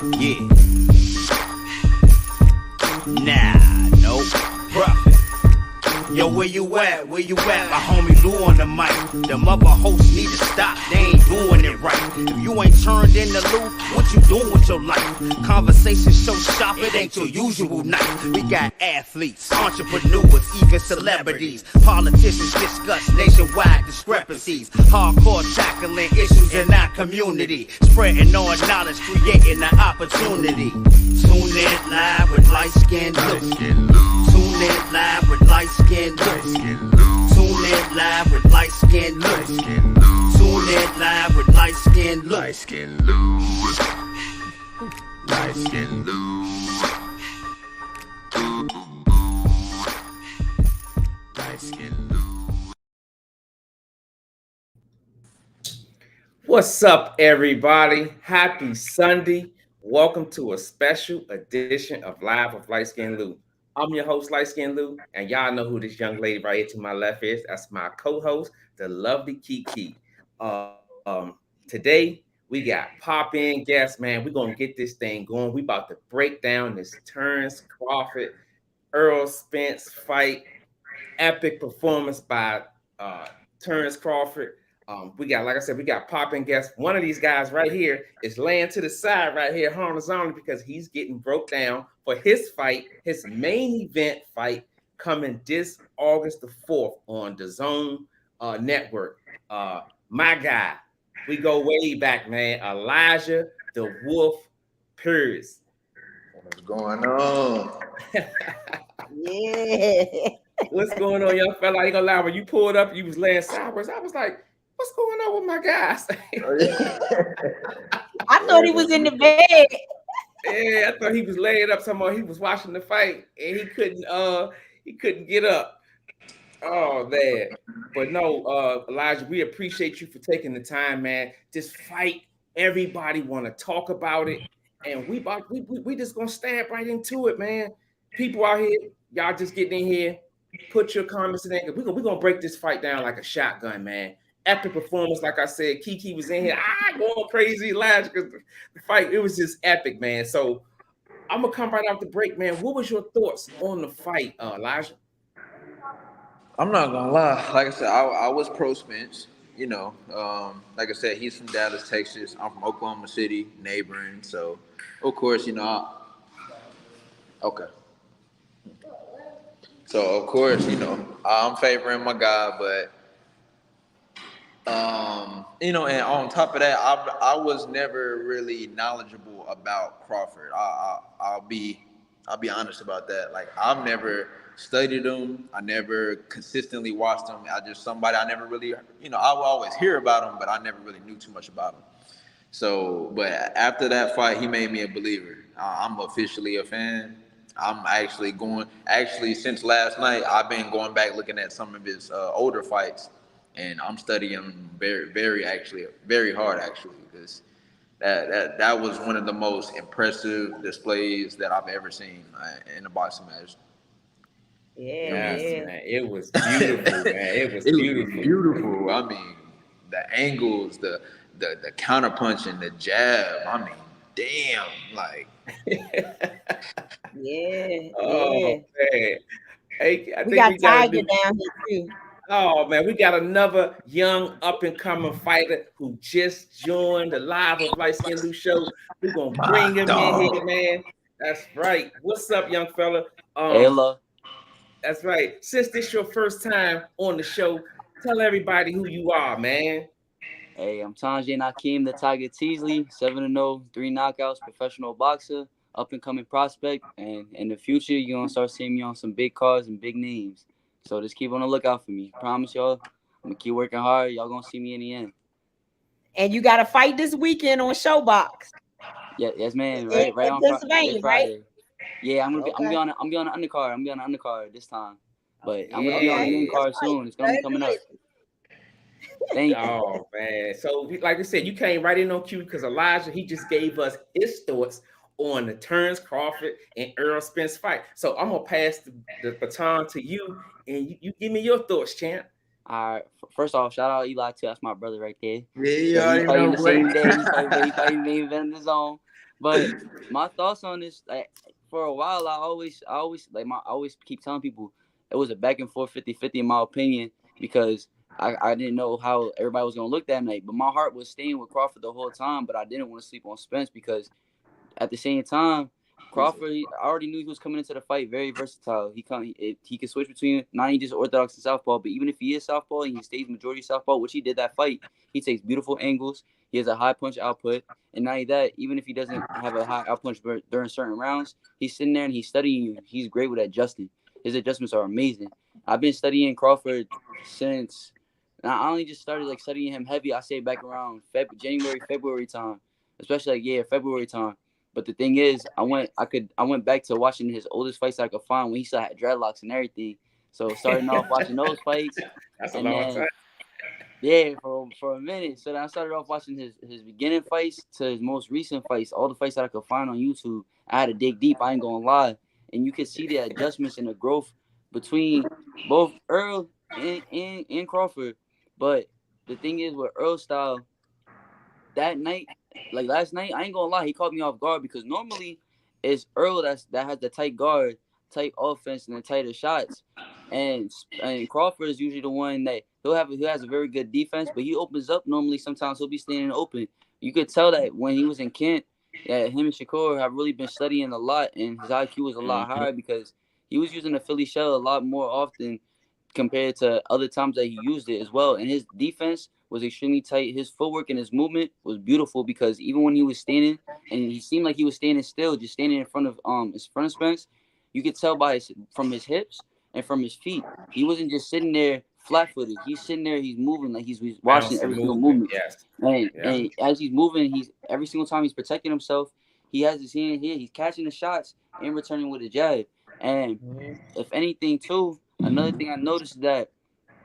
Yeah. Nah, nope. Profit. Yo, where you at? Where you at? My homie Lou on the mic. Them other hosts need to stop. They ain't doing it right. If you ain't turned into Lou, what you doing with your life? Conversation so sharp, it ain't your usual night. We got athletes, entrepreneurs, even celebrities. Politicians discuss nationwide discrepancies. Hardcore tackling issues in our community. Spreading all knowledge, creating an opportunity. Tune in live with Liteskin Lou. Tune in live with Liteskin Lou. Tune in live with Liteskin Lou. Tune in live with Liteskin Lou. Liteskin Lou. Liteskin Lou. Liteskin Lou. What's up, everybody? Happy Sunday. Welcome to a special edition of Live with Liteskin Lou. I'm your host, Liteskin Lou, and y'all know who this young lady right here to my left is. That's my co-host, the lovely Kiki. Today, we got pop-in guests, man. We're going to get this thing going. We about to break down this Terence Crawford, Errol Spence fight. Epic performance by Terence Crawford. We got, like I said, we got pop-in guests. One of these guys right here is laying to the side right here horizontally because he's getting broke down for his fight, his main event fight coming this August the 4th on the Zone Network. My guy, we go way back, man. Elijah the Wolf Pierce. What's going on? Yeah. What's going on, young fella? I ain't gonna lie, when you pulled up, you was laying sideways. I was like, what's going on with my guys? I thought he was in the bed. Yeah, I thought he was laying up somewhere. He was watching the fight and he couldn't get up. Oh man. But no, Elijah, we appreciate you for taking the time, man. This fight, everybody want to talk about it. And we just gonna stab right into it, man. People out here, y'all just getting in here. Put your comments in there. We're gonna break this fight down like a shotgun, man. Epic performance, like I said. Kiki was in here, going crazy, Elijah, because the fight, it was just epic, man. So I'm gonna come right out the break, man. What was your thoughts on the fight, Elijah? I'm not gonna lie. Like I said, I was pro Spence. You know, like I said, he's from Dallas, Texas. I'm from Oklahoma City, neighboring. So, of course, you know, okay. So, of course, you know, I'm favoring my guy, but you know, and on top of that, I was never really knowledgeable about Crawford. I'll be honest about that. Like, I've never studied him. I never consistently watched him. I never really, you know, I would always hear about him, but I never really knew too much about him. So, but after that fight, he made me a believer. I'm officially a fan. I'm actually since last night, I've been going back looking at some of his older fights. And I'm studying very hard, actually, because that was one of the most impressive displays that I've ever seen in a boxing match. Yeah, Man. It was beautiful, man. It was beautiful. I mean, the angles, the counterpunching, the jab. I mean, damn, like. yeah. Oh man. Hey, I we think got Tiger down here too. Oh man, we got another young up-and-coming fighter who just joined the Live of Liteskin Lou show. We're gonna bring him in here, man. That's right. What's up, young fella? Hello. That's right. Since this your first time on the show, tell everybody who you are, man. Hey, I'm Thaj Nakeem, the Tiger Teasley, 7-0, 3 knockouts, professional boxer, up-and-coming prospect, and in the future, you're gonna start seeing me on some big cards and big names. So just keep on the lookout for me. Promise y'all, I'm gonna keep working hard. Y'all gonna see me in the end. And you got to fight this weekend on Showbox. Yeah, yes, man. Right on Pennsylvania, Friday. Yeah, I'm gonna Okay. be on the undercard. I'm gonna be on the undercard this time, but I'm gonna be on the main card soon. It's gonna be coming up. Thank you. Oh man. So like I said, you came right in on cue because Elijah, he just gave us his thoughts on the Terence Crawford and Errol Spence fight. So I'm gonna pass the baton to you, and you give me your thoughts, champ. All right. First off, shout out Eli too. That's my brother right there. Yeah, He played the same day. He played main event in the Zone. But my thoughts on this, like, for a while, I always keep telling people it was a back and forth 50-50 in my opinion, because I didn't know how everybody was gonna look that night. But my heart was staying with Crawford the whole time, but I didn't want to sleep on Spence because at the same time, Crawford, I already knew he was coming into the fight very versatile. He could switch between, not only just orthodox and southpaw, but even if he is southpaw and he stays majority southpaw, which he did that fight, he takes beautiful angles. He has a high punch output, and not only that, even if he doesn't have a high out punch during certain rounds, he's sitting there and he's studying you. He's great with adjusting. His adjustments are amazing. I've been studying Crawford since. I only just started like studying him heavy. I say back around January, February time, especially February time. But the thing is, I went back to watching his oldest fights I could find when he still had dreadlocks and everything. So starting off watching those fights, That's a and long then time. yeah, for a minute. So then I started off watching his beginning fights to his most recent fights, all the fights that I could find on YouTube. I had to dig deep. I ain't gonna lie, and you could see the adjustments and the growth between both Errol and Crawford. But the thing is, with Errol's style, that night, like last night, I ain't gonna lie, he caught me off guard because normally it's Errol that has the tight guard, tight offense, and the tighter shots. And Crawford is usually the one that he has a very good defense, but he opens up normally. Sometimes he'll be standing open. You could tell that when he was in Kent, that him and Shakur have really been studying a lot, and his IQ was a lot higher because he was using the Philly shell a lot more often compared to other times that he used it as well. And his defense was extremely tight. His footwork and his movement was beautiful because even when he was standing, and he seemed like he was standing still, just standing in front of Spence, you could tell from his hips and from his feet. He wasn't just sitting there flat-footed. He's sitting there, he's moving like he's watching every single movement. Yes. And as he's moving, every single time he's protecting himself, he has his hand here. He's catching the shots and returning with a jab. And if anything, too, another thing I noticed is that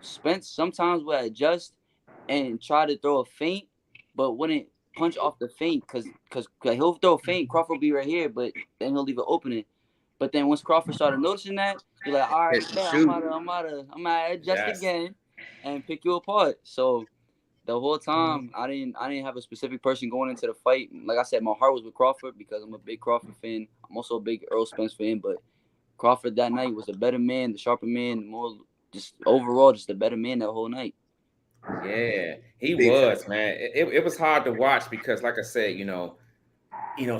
Spence sometimes will adjust and try to throw a feint, but wouldn't punch off the feint because he'll throw a feint, Crawford will be right here, but then he'll leave it opening. But then once Crawford started noticing that, he's like, all right, I'm gonna adjust again and pick you apart. So the whole time I didn't have a specific person going into the fight. Like I said, my heart was with Crawford because I'm a big Crawford fan. I'm also a big Errol Spence fan, but Crawford that night was the better man, the sharper man, more just overall just the better man that whole night. Yeah, he was, man. It was hard to watch because, like I said,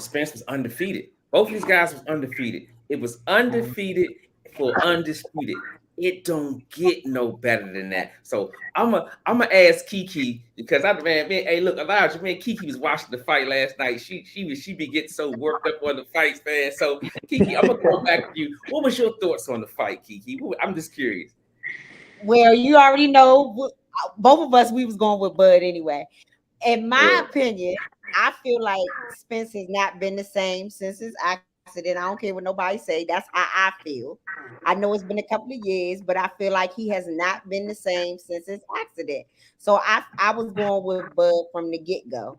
Spence was undefeated. Both of these guys was undefeated. It was undefeated for undisputed. It don't get no better than that. So I'm a ask Kiki because hey, look, Elijah, man, Kiki was watching the fight last night. She be getting so worked up on the fights, man. So Kiki, I'm gonna go back to you. What was your thoughts on the fight, Kiki? I'm just curious. Well, you already know, both of us, we was going with Bud anyway. In my opinion, I feel like Spence has not been the same since his accident. I don't care what nobody say. That's how I feel. I know it's been a couple of years, but I feel like he has not been the same since his accident. So I was going with Bud from the get-go.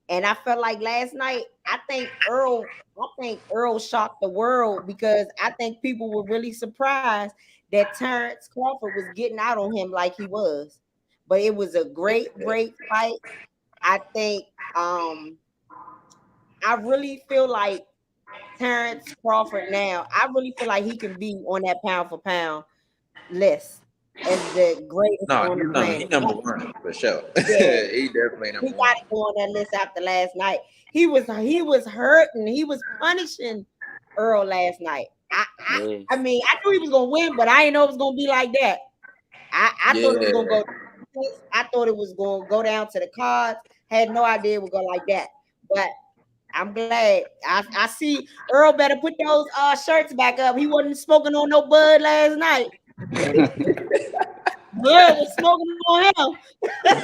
And I felt like last night, I think Errol shocked the world because I think people were really surprised that Terence Crawford was getting out on him like he was. But it was a great fight. I think I really feel like Terence Crawford now, I really feel like he can be on that pound for pound list as the greatest on the planet. He number one for sure. Yeah. He definitely number one. He got to go on that list after last night. He was hurting. He was punishing Errol last night. I mean, I knew he was gonna win, but I didn't know it was gonna be like that. I thought it was gonna go. I thought it was gonna go down to the cards. Had no idea it would go like that. But I'm glad. I see Errol better put those shirts back up. He wasn't smoking on no Bud last night. Bud was smoking on him.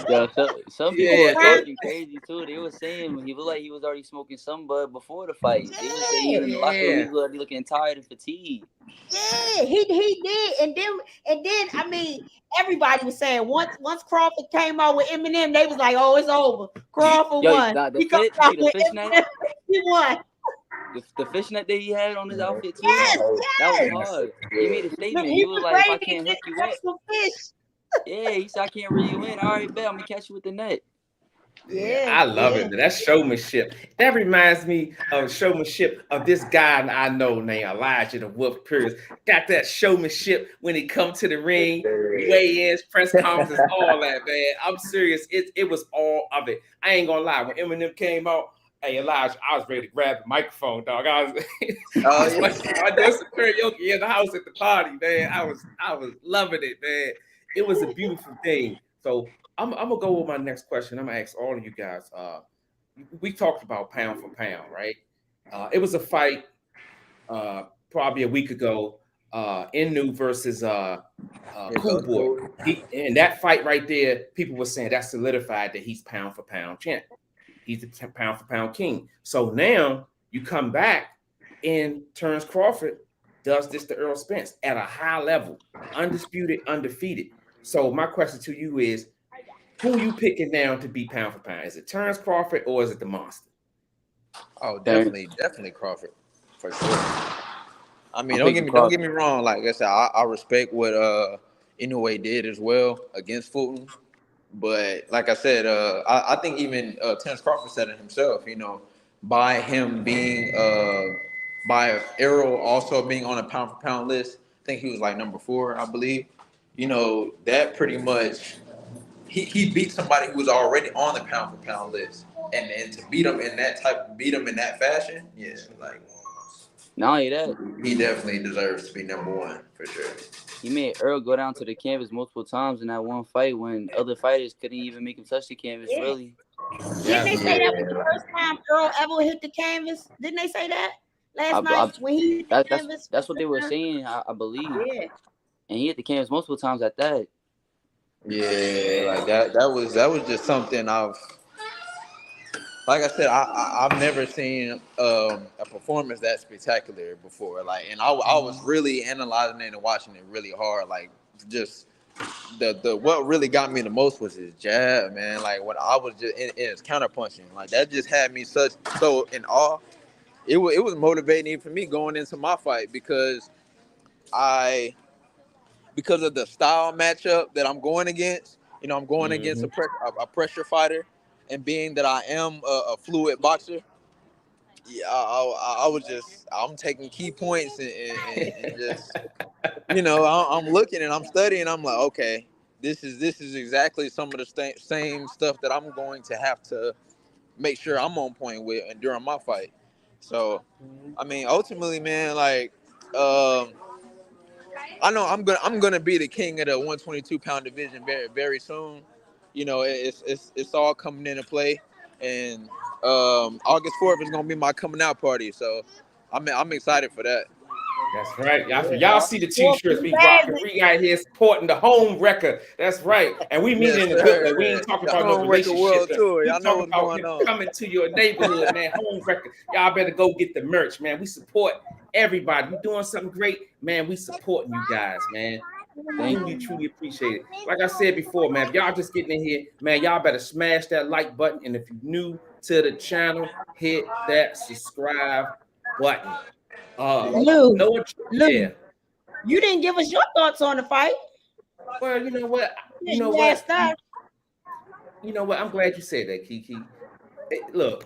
Yo, some people were talking crazy too. They were saying he looked like he was already smoking some Bud before the fight. They were saying he was in the locker room, he was already looking tired and fatigued. Yeah, he did. And then I mean, everybody was saying once Crawford came out with Eminem, they was like, oh, it's over. Crawford won. The fishnet? He won. The fishnet that he had on his outfit too. Yes. That was hard. He made a statement. He was like, if I can't hook you up. Yeah, he said I can't reel you in. All right, bet I'm gonna catch you with the net. Yeah, Yeah, I love yeah. it. That showmanship. That reminds me of showmanship of this guy I know named Elijah the Wolf Pierce. Got that showmanship when he come to the ring, weigh-ins, press conferences, all that, man. I'm serious. It was all of it. I ain't gonna lie. When Eminem came out, hey Elijah, I was ready to grab the microphone, dog. I was Oh I was yeah. I doing some karaoke in the house at the party, man. I was loving it, man. It was a beautiful thing. So I'm gonna go with my next question. I'm gonna ask all of you guys. We talked about pound for pound, right? It was a fight probably a week ago. Inu versus Cool Boy. And that fight right there, people were saying that solidified that he's pound for pound champ. He's the pound for pound king. So now you come back and Terence Crawford does this to Errol Spence at a high level, undisputed, undefeated. So my question to you is, who you picking now to be pound for pound? Is it Terence Crawford or is it the monster? Oh, definitely Crawford for sure. I mean, I'm don't picking get me Crawford. wrong. Like I said, I respect what Inoue did as well against Fulton. But like I said, I think even Terence Crawford said it himself. You know, by him being by Errol also being on a pound for pound list. I think he was like number 4, I believe. You know, that pretty much he beat somebody who was already on the pound for pound list, and to beat him in that fashion, yeah, like Not only that, he definitely deserves to be number 1 for sure. he made Earl go down to the canvas multiple times in that one fight when other fighters couldn't even make him touch the canvas. Yeah. Really, Didn't they say that was the Yeah. first time Earl ever hit the canvas? Didn't they say that I, last night I, when he hit the that, canvas for that's the what they first were time? saying. I believe, Yeah. and he hit the canvas multiple times at that. Yeah, like that was just something like I said, I've never seen a performance that spectacular before. Like, and I was really analyzing it and watching it really hard. Like, just the what really got me the most was his jab, man. Like when I was just in his counter punching, like that just had me so in awe. It was motivating for me going into my fight I because of the style matchup that I'm going against. You know, I'm going against Mhm. a pressure fighter, and being that I am a fluid boxer, yeah, I was just I'm taking key points and just I'm looking and I'm studying. I'm like, okay, this is exactly some of the same stuff that I'm going to have to make sure I'm on point with and during my fight. So, I mean, ultimately, man, like. I know I'm gonna be the king of the 122-pound division very very soon. You know, it's all coming into play, and August 4th is gonna be my coming out party. So I'm excited for that. That's right. Y'all Yeah. see the Well, t-shirts we rocking. congrats. We out here supporting the home record. That's right. And we mean Yes, it in a good way. We sir. ain't talking The about no home record relationship. world tour. We Y'all know talking what's about going on. coming to your neighborhood, man. Home record. Y'all better go get the merch, man. We support everybody. We doing something great, man. We supporting you guys, man. Thank Truly, you. truly appreciate it. Like I said before, man, if y'all just getting in here, man, y'all better smash that like button. And if you're new to the channel, hit that subscribe button. Lou, No, yeah. Lou, you didn't give us your thoughts on the fight. Well, you know what? You know You what? asked us. You know what? I'm glad you said that, Kiki. Hey, look,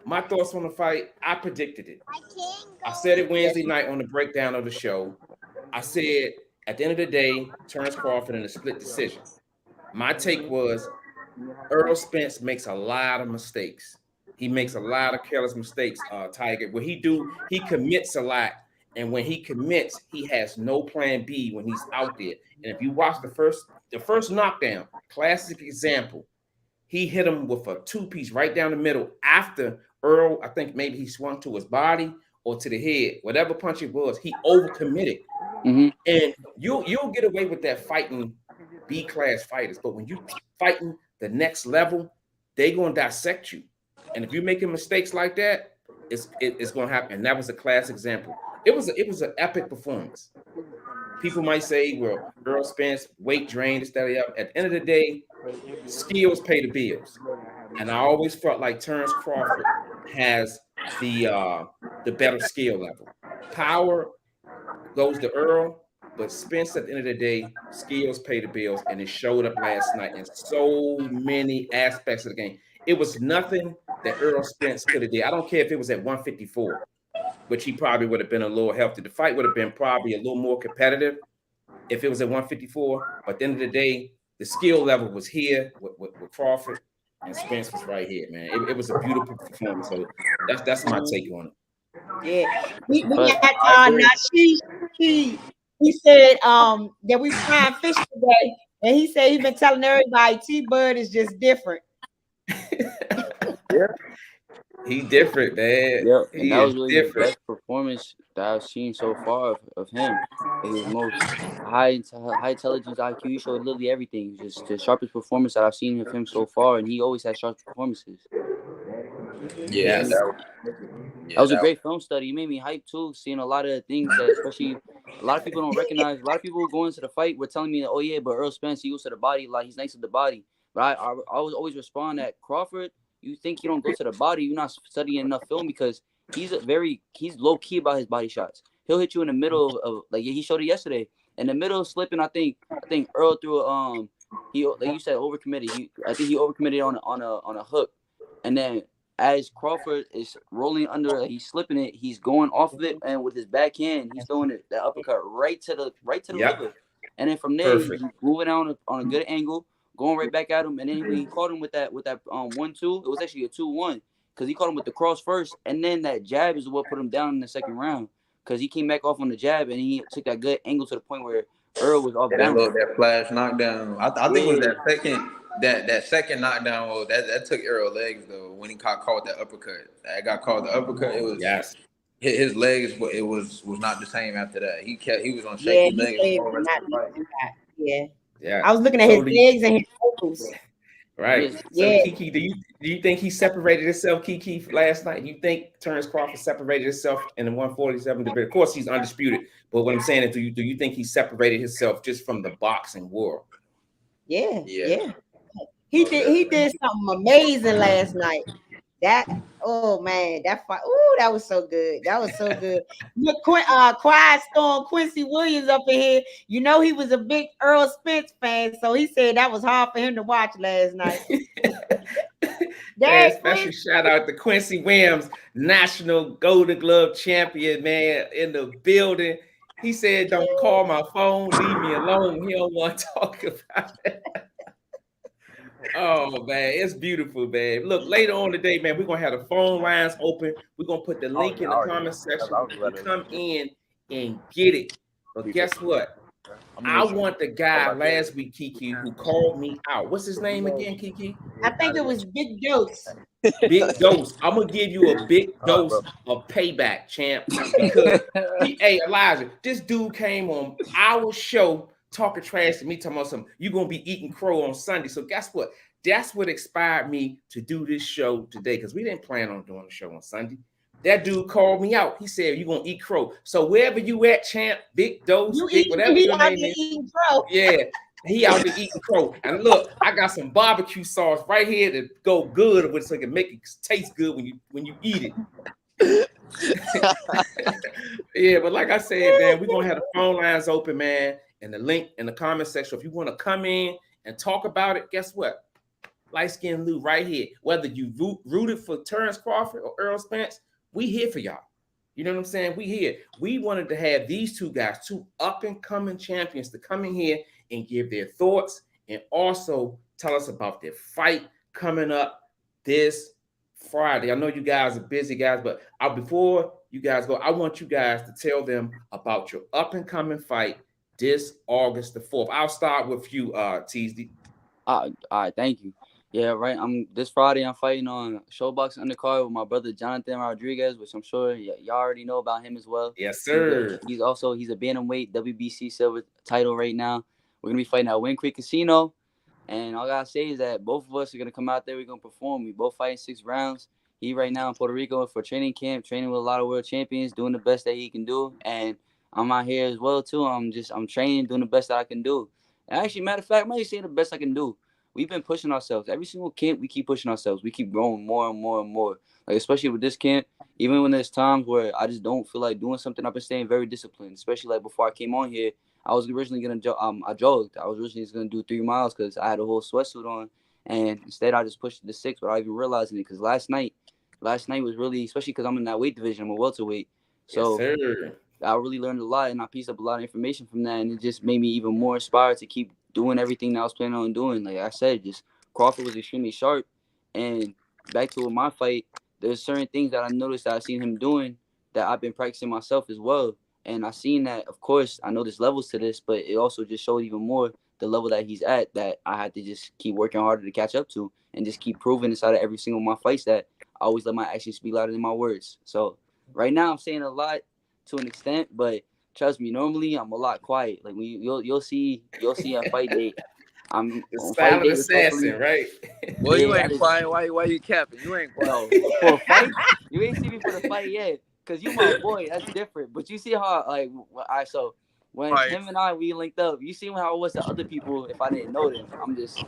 my thoughts on the fight, I predicted it. I said it Wednesday night on the breakdown of the show. I said at the end of the day, Terence Crawford in a split decision. My take was Errol Spence makes a lot of mistakes. He makes a lot of careless mistakes, Tiger. What he commits a lot. And when he commits, he has no plan B when he's out there. And if you watch the first knockdown, classic example, he hit him with a two-piece right down the middle after Earl, I think maybe he swung to his body or to the head, whatever punch it was, he overcommitted. Mm-hmm. And you'll get away with that fighting B-class fighters, but when you fighting the next level, they gonna dissect you. And if you're making mistakes like that, it's gonna happen. And that was a class example. It was an epic performance. People might say, well, Earl Spence, weight drain, this, that, the other. At the end of the day, skills pay the bills. And I always felt like Terence Crawford has the better skill level. Power goes to Earl, but Spence at the end of the day, skills pay the bills, and it showed up last night in so many aspects of the game. It was nothing that Errol Spence could have did. I don't care if it was at 154, which he probably would have been a little healthy. The fight would have been probably a little more competitive if it was at 154. But at the end of the day, the skill level was here with Crawford, and Spence was right here, man. It was a beautiful performance. So that's my take on it. Yeah, we But got I agree. now he said that we frying fish today, and he said he's been telling everybody T-Bird is just different. Yeah. He different, man. Yeah, and He that was is really the different. best performance that I've seen so far of him. His most high intelligence IQ. He showed literally everything. Just the sharpest performance that I've seen of him so far, and he always has sharp performances. Yeah, Yes. That was a great film study. It made me hype too, seeing a lot of things that, especially a lot of people don't recognize. A lot of people going into the fight were telling me, "Oh yeah, but Errol Spence, he goes to the body, like he's nice to the body." But I was always respond that Crawford, you think you don't go to the body, you're not studying enough film, because he's low key about his body shots. He'll hit you in the middle of like he showed it yesterday in the middle of slipping. I think Earl threw he, like you said, overcommitted. I think he overcommitted on a hook, and then as Crawford is rolling under, he's slipping it, he's going off of it, and with his backhand, he's throwing that uppercut right to the liver, and then from there he's moving on a good angle, going right back at him, and then when he caught him with that 1-2, it was actually a 2-1 because he caught him with the cross first, and then that jab is what put him down in the second round because he came back off on the jab and he took that good angle to the point where Earl was off balance. That flash knockdown. I think it was that second. That second knockdown, well, that took Errol legs though. When he got caught that uppercut, got caught the uppercut. It was his legs. It was not the same after that. He was on shaky legs. Yeah. I was looking at his legs and his ankles. Right. So Kiki, do you think he separated himself, Kiki, last night? You think Terence Crawford separated himself in the 147 debate? Of course, he's undisputed. But what I'm saying is, do you think he separated himself just from the boxing world? Yeah. He did something amazing last night. Oh man, that fight. Oh, that was so good. Look, Quiet Storm Quincy Williams up in here. You know he was a big Errol Spence fan, so he said that was hard for him to watch last night. Special shout out to Quincy Williams, National Golden Glove champion, man, in the building. He said, "Don't call my phone, leave me alone. He don't want to talk about it." Oh man, it's beautiful, man. Look, later on today, man, we're gonna have the phone lines open. We're gonna put the link in the comment section. Come in and get it. But guess what? I want the guy last week, Kiki, who called me out. What's his name again, Kiki? I think it was Big Dose. Big Dose. I'm gonna give you a big dose of payback, champ. Because hey, Elijah, this dude came on our show talking trash to me, talking about something. You're gonna be eating crow on Sunday. So guess what? That's what inspired me to do this show today, because we didn't plan on doing the show on Sunday. That dude called me out. He said, "You're gonna eat crow." So wherever you at, champ, Big Dose, whatever your name is. Yeah, he out there eating crow. And look, I got some barbecue sauce right here to go good with, so it can make it taste good when you eat it. Yeah, but like I said, man, we're gonna have the phone lines open, man, and the link in the comment section. If you want to come in and talk about it, guess what? Liteskin Lou right here. Whether you rooted for Terence Crawford or Errol Spence, we here for y'all. You know what I'm saying? We here. We wanted to have these two guys, two up-and-coming champions, to come in here and give their thoughts and also tell us about their fight coming up this Friday. I know you guys are busy, guys, but before you guys go, I want you guys to tell them about your up-and-coming fight this August the 4th. I'll start with you, Teasley. All right, thank you. Yeah, right. This Friday. I'm fighting on Showbox undercard with my brother Jonathan Rodriguez, which I'm sure y'all already know about him as well. Yes, sir. He's a bantamweight WBC silver title right now. We're gonna be fighting at Wind Creek Casino, and all I gotta say is that both of us are gonna come out there. We're gonna perform. We both fighting 6 rounds. He right now in Puerto Rico for training camp, training with a lot of world champions, doing the best that he can do, and I'm out here as well too. I'm training, doing the best that I can do. And actually, matter of fact, I might say the best I can do. We've been pushing ourselves. Every single camp, we keep pushing ourselves. We keep growing more and more and more. Like, especially with this camp, even when there's times where I just don't feel like doing something, I've been staying very disciplined. Especially like before I came on here, I was originally I jogged. I was originally just gonna do 3 miles because I had a whole sweatsuit on, And instead, I just pushed it to 6 without even realizing it. Because last night was really, especially because I'm in that weight division, I'm a welterweight. So yes, sir. I really learned a lot, and I pieced up a lot of information from that, and it just made me even more inspired to keep doing everything that I was planning on doing. Like I said, just Crawford was extremely sharp, and back to my fight, there's certain things that I noticed that I seen him doing that I've been practicing myself as well, and I seen that. Of course, I know there's levels to this, but it also just showed even more the level that he's at that I had to just keep working harder to catch up to, and just keep proving inside of every single one of my fights that I always let my actions speak louder than my words. So right now, I'm saying a lot to an extent, but trust me, normally I'm a lot quiet. Like you'll see on fight day. I'm The on fight silent day, especially. assassin, right? Well, you Yeah, ain't quiet. Why you capping? You ain't quiet. no, for a fight, you ain't see me for the fight yet, cause you my boy. That's different. But you see how so when Right. him and we linked up, you see how it was to other people if I didn't know them. I'm just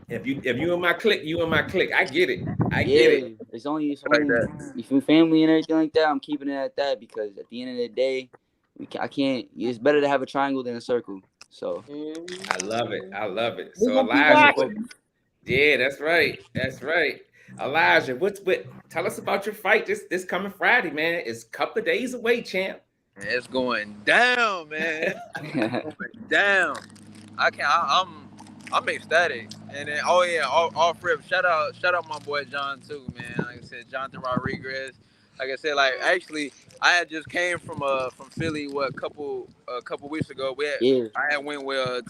If you in my clique, you in my clique. I get it. I get it. yeah. It's only Like that. if you family and everything like that. I'm keeping it at that because at the end of the day, I can't. It's better to have a triangle than a circle. So I love it. I love it. We're So gonna be Elijah, watching. yeah, that's right. That's right. Elijah, tell us about your fight this coming Friday, man. It's a couple of days away, champ. Man, it's going down, man. Going down. I'm ecstatic. And then off rip, shout out my boy John too, man. Like I said, Jonathan Rodriguez. Like I said, like actually I had just came from Philly a couple weeks ago. yeah, I had went with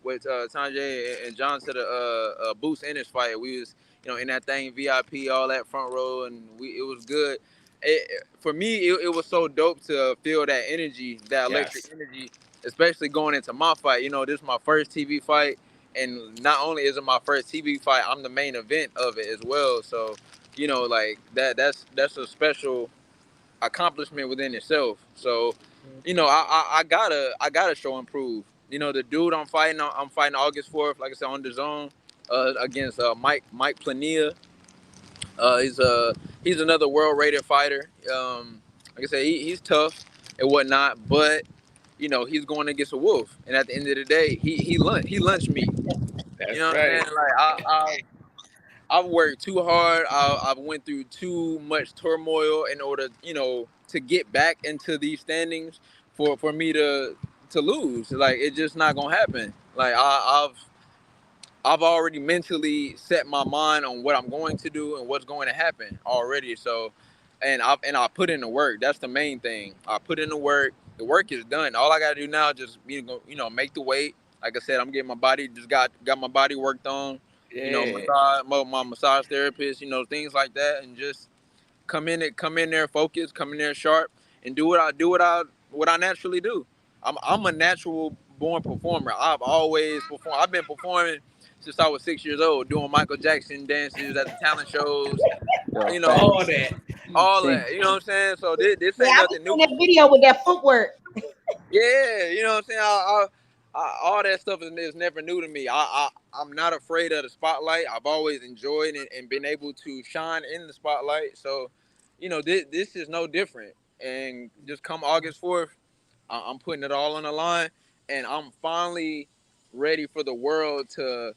Sanjay and John to the Boost Ennis fight. We was in that thing VIP, all that front row, and it was good. For me, it was so dope to feel that energy, that electric Yes. energy, especially going into my fight. This is my first TV fight, and not only is it my first TV fight, I'm the main event of it as well. So, like that's a special accomplishment within itself. So, I gotta show and prove. The dude I'm fighting August 4th, like I said, on the zone, against Mike Plania. He's another world rated fighter. Like I said, he's tough and whatnot, but he's going against a wolf. And at the end of the day, he lunch meat. You That's know what I'm right. saying? Like I've worked too hard. I've went through too much turmoil in order, to get back into these standings for me to lose. Like it's just not gonna happen. Like I've already mentally set my mind on what I'm going to do and what's going to happen already. So, and I put in the work. That's the main thing. I put in the work. The work is done. All I gotta do now is just make the weight. Like I said, I'm getting my body got my body worked on. Yeah. Massage my massage therapist. Things like that, and just come in there focused, come in there sharp, and do what I naturally do. I'm a natural born performer. I've always performed. I've been performing since I was 6 years old, doing Michael Jackson dances at the talent shows. yo, You know, All facts. that. all Same. that. You know what I'm saying? So this Yeah, ain't I was nothing new. in that video with that footwork. Yeah, you know what I'm saying. All that stuff is never new to me. I'm not afraid of the spotlight. I've always enjoyed it and been able to shine in the spotlight. So, this is no different. And just come August 4th, I'm putting it all on the line, and I'm finally ready for the world to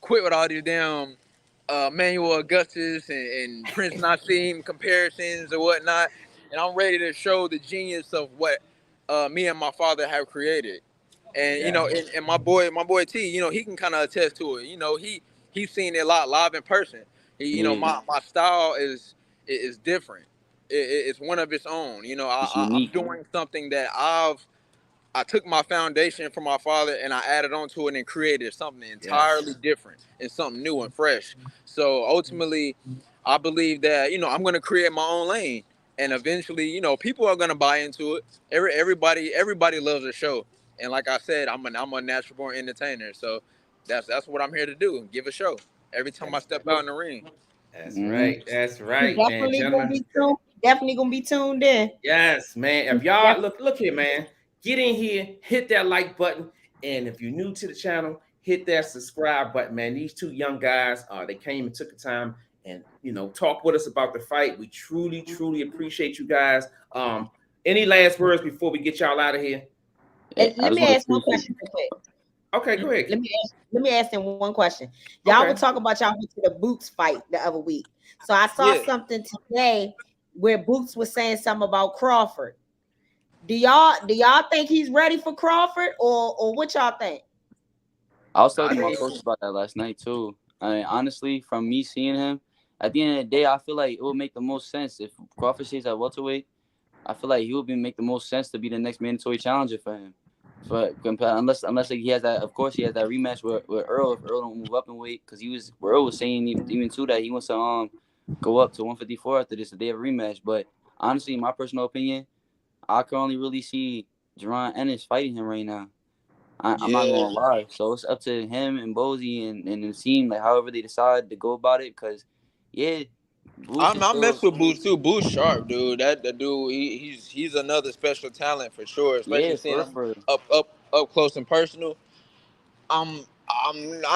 quit with all these damn Manuel Augustus and Prince Nassim comparisons or whatnot. And I'm ready to show the genius of what me and my father have created. And Yeah. and my boy T, he can kind of attest to it. He's seen it a lot live in person. Yeah, My style is different. It's one of its own. it's I'm unique. doing something that I took my foundation from my father and I added on to it and created something entirely Yes. different and something new and fresh. So ultimately, I believe that I'm gonna create my own lane, and eventually, people are gonna buy into it. Everybody loves a show, and like I said, I'm a natural born entertainer. So that's what I'm here to do. Give a show every time I That's step out in the ring. that's Hmm. right. That's We right, man, definitely gonna gentlemen. be tuned. Definitely gonna be tuned in. Yes, man. If y'all look here, man, get in here, hit that like button, and if you're new to the channel, hit that subscribe button, man. These two young guys, they came and took the time and talk with us about the fight. We truly, truly appreciate you guys. Any last words before we get y'all out of here? Yeah, I Let just me want to ask one appreciate. question real quick. Okay, go ahead. Let me ask them one question. Y'all were talking about y'all went to the Boots fight the other week. So I saw something today where Boots was saying something about Crawford. Do y'all think he's ready for Crawford or what y'all think? I was talking to my coach about that last night too. I mean, honestly, from me seeing him, at the end of the day, I feel like it would make the most sense if Crawford stays at welterweight. I feel like he would make the most sense to be the next mandatory challenger for him. But unless like, he has that, of course he has that rematch with Errol if Errol don't move up in weight, because Errol was saying even too that he wants to go up to 154 after this if they have a rematch. But honestly, in my personal opinion, I can only really see Jerron Ennis fighting him right now. I'm not gonna lie. So it's up to him and Bozy and the team, like however they decide to go about it. Cause I mess with Boost too. Boost sharp, dude. The dude, he's another special talent for sure. Especially seeing him up close and personal. I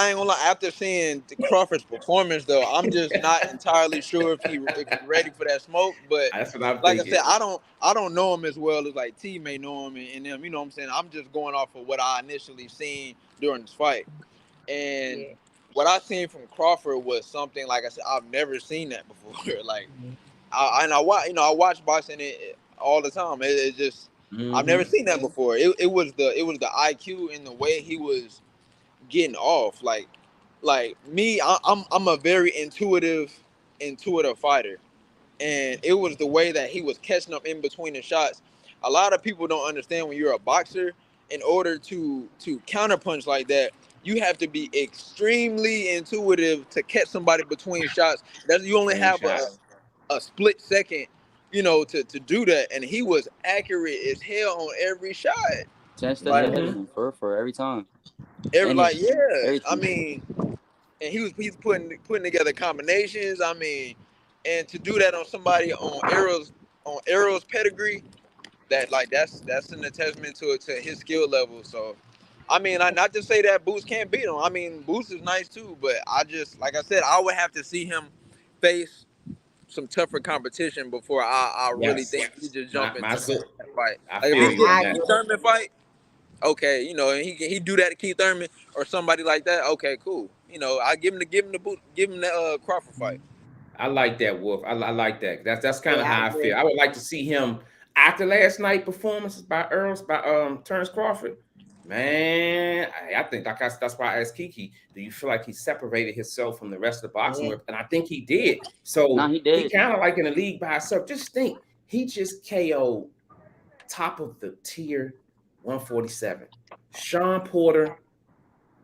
ain't gonna lie. After seeing Crawford's performance, though, I'm just not entirely sure if he's ready for that smoke. But that's what I'm like thinking. I said, I don't know him as well as like T may know him and them. You know what I'm saying? I'm just going off of what I initially seen during this fight, and what I seen from Crawford was something like I said I've never seen that before. Like I watch boxing all the time. It just I've never seen that before. It was the IQ and the way he was getting off. Like me, I'm a very intuitive fighter, and it was the way that he was catching up in between the shots. A lot of people don't understand when you're a boxer, in order to counterpunch like that, you have to be extremely intuitive to catch somebody between shots. You only have a split second, to do that, and he was accurate as hell on every shot. 10 steps ahead of him for every time. I mean, and he's putting together combinations. I mean, and to do that on somebody on Errol's pedigree, that's an attestament to his skill level. So, I mean, not to say that Boots can't beat him. I mean, Boots is nice too, but I just, like I said, I would have to see him face some tougher competition before I really think he just jump into that fight. Like if he's getting a Keith Thurman fight, okay, and he do that to Keith Thurman or somebody like that. Okay, cool. I give him the Crawford fight. I like that, Wolf. I like that. That's kind of how I feel. I would like to see him after last night performances by Terence Crawford. Man, I think that's why I asked Kiki, do you feel like he separated himself from the rest of the boxing world? And I think he did. So he kind of like in the league by himself. Just think, he just KO'd top of the tier 147, Sean Porter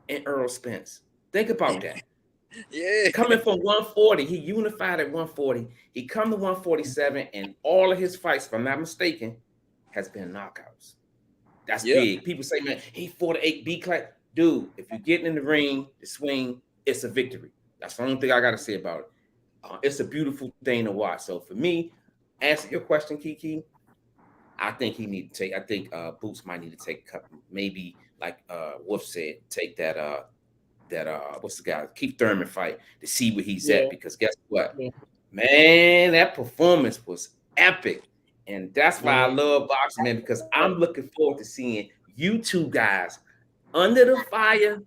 and Errol Spence. Think about that. Yeah. Coming from 140, he unified at 140. He come to 147, and all of his fights, if I'm not mistaken, has been knockouts. That's big. People say, man, he fought an 8B class. Dude, if you're getting in the ring, the swing, it's a victory. That's the only thing I got to say about it. It's a beautiful thing to watch. So for me, answer your question, Kiki, I think Boots might need to take a couple, maybe like Wolf said, take that what's the guy, Keith Thurman fight to see where he's at, because guess what? Man, that performance was epic. And that's why I love boxing, man, because I'm looking forward to seeing you two guys under the fire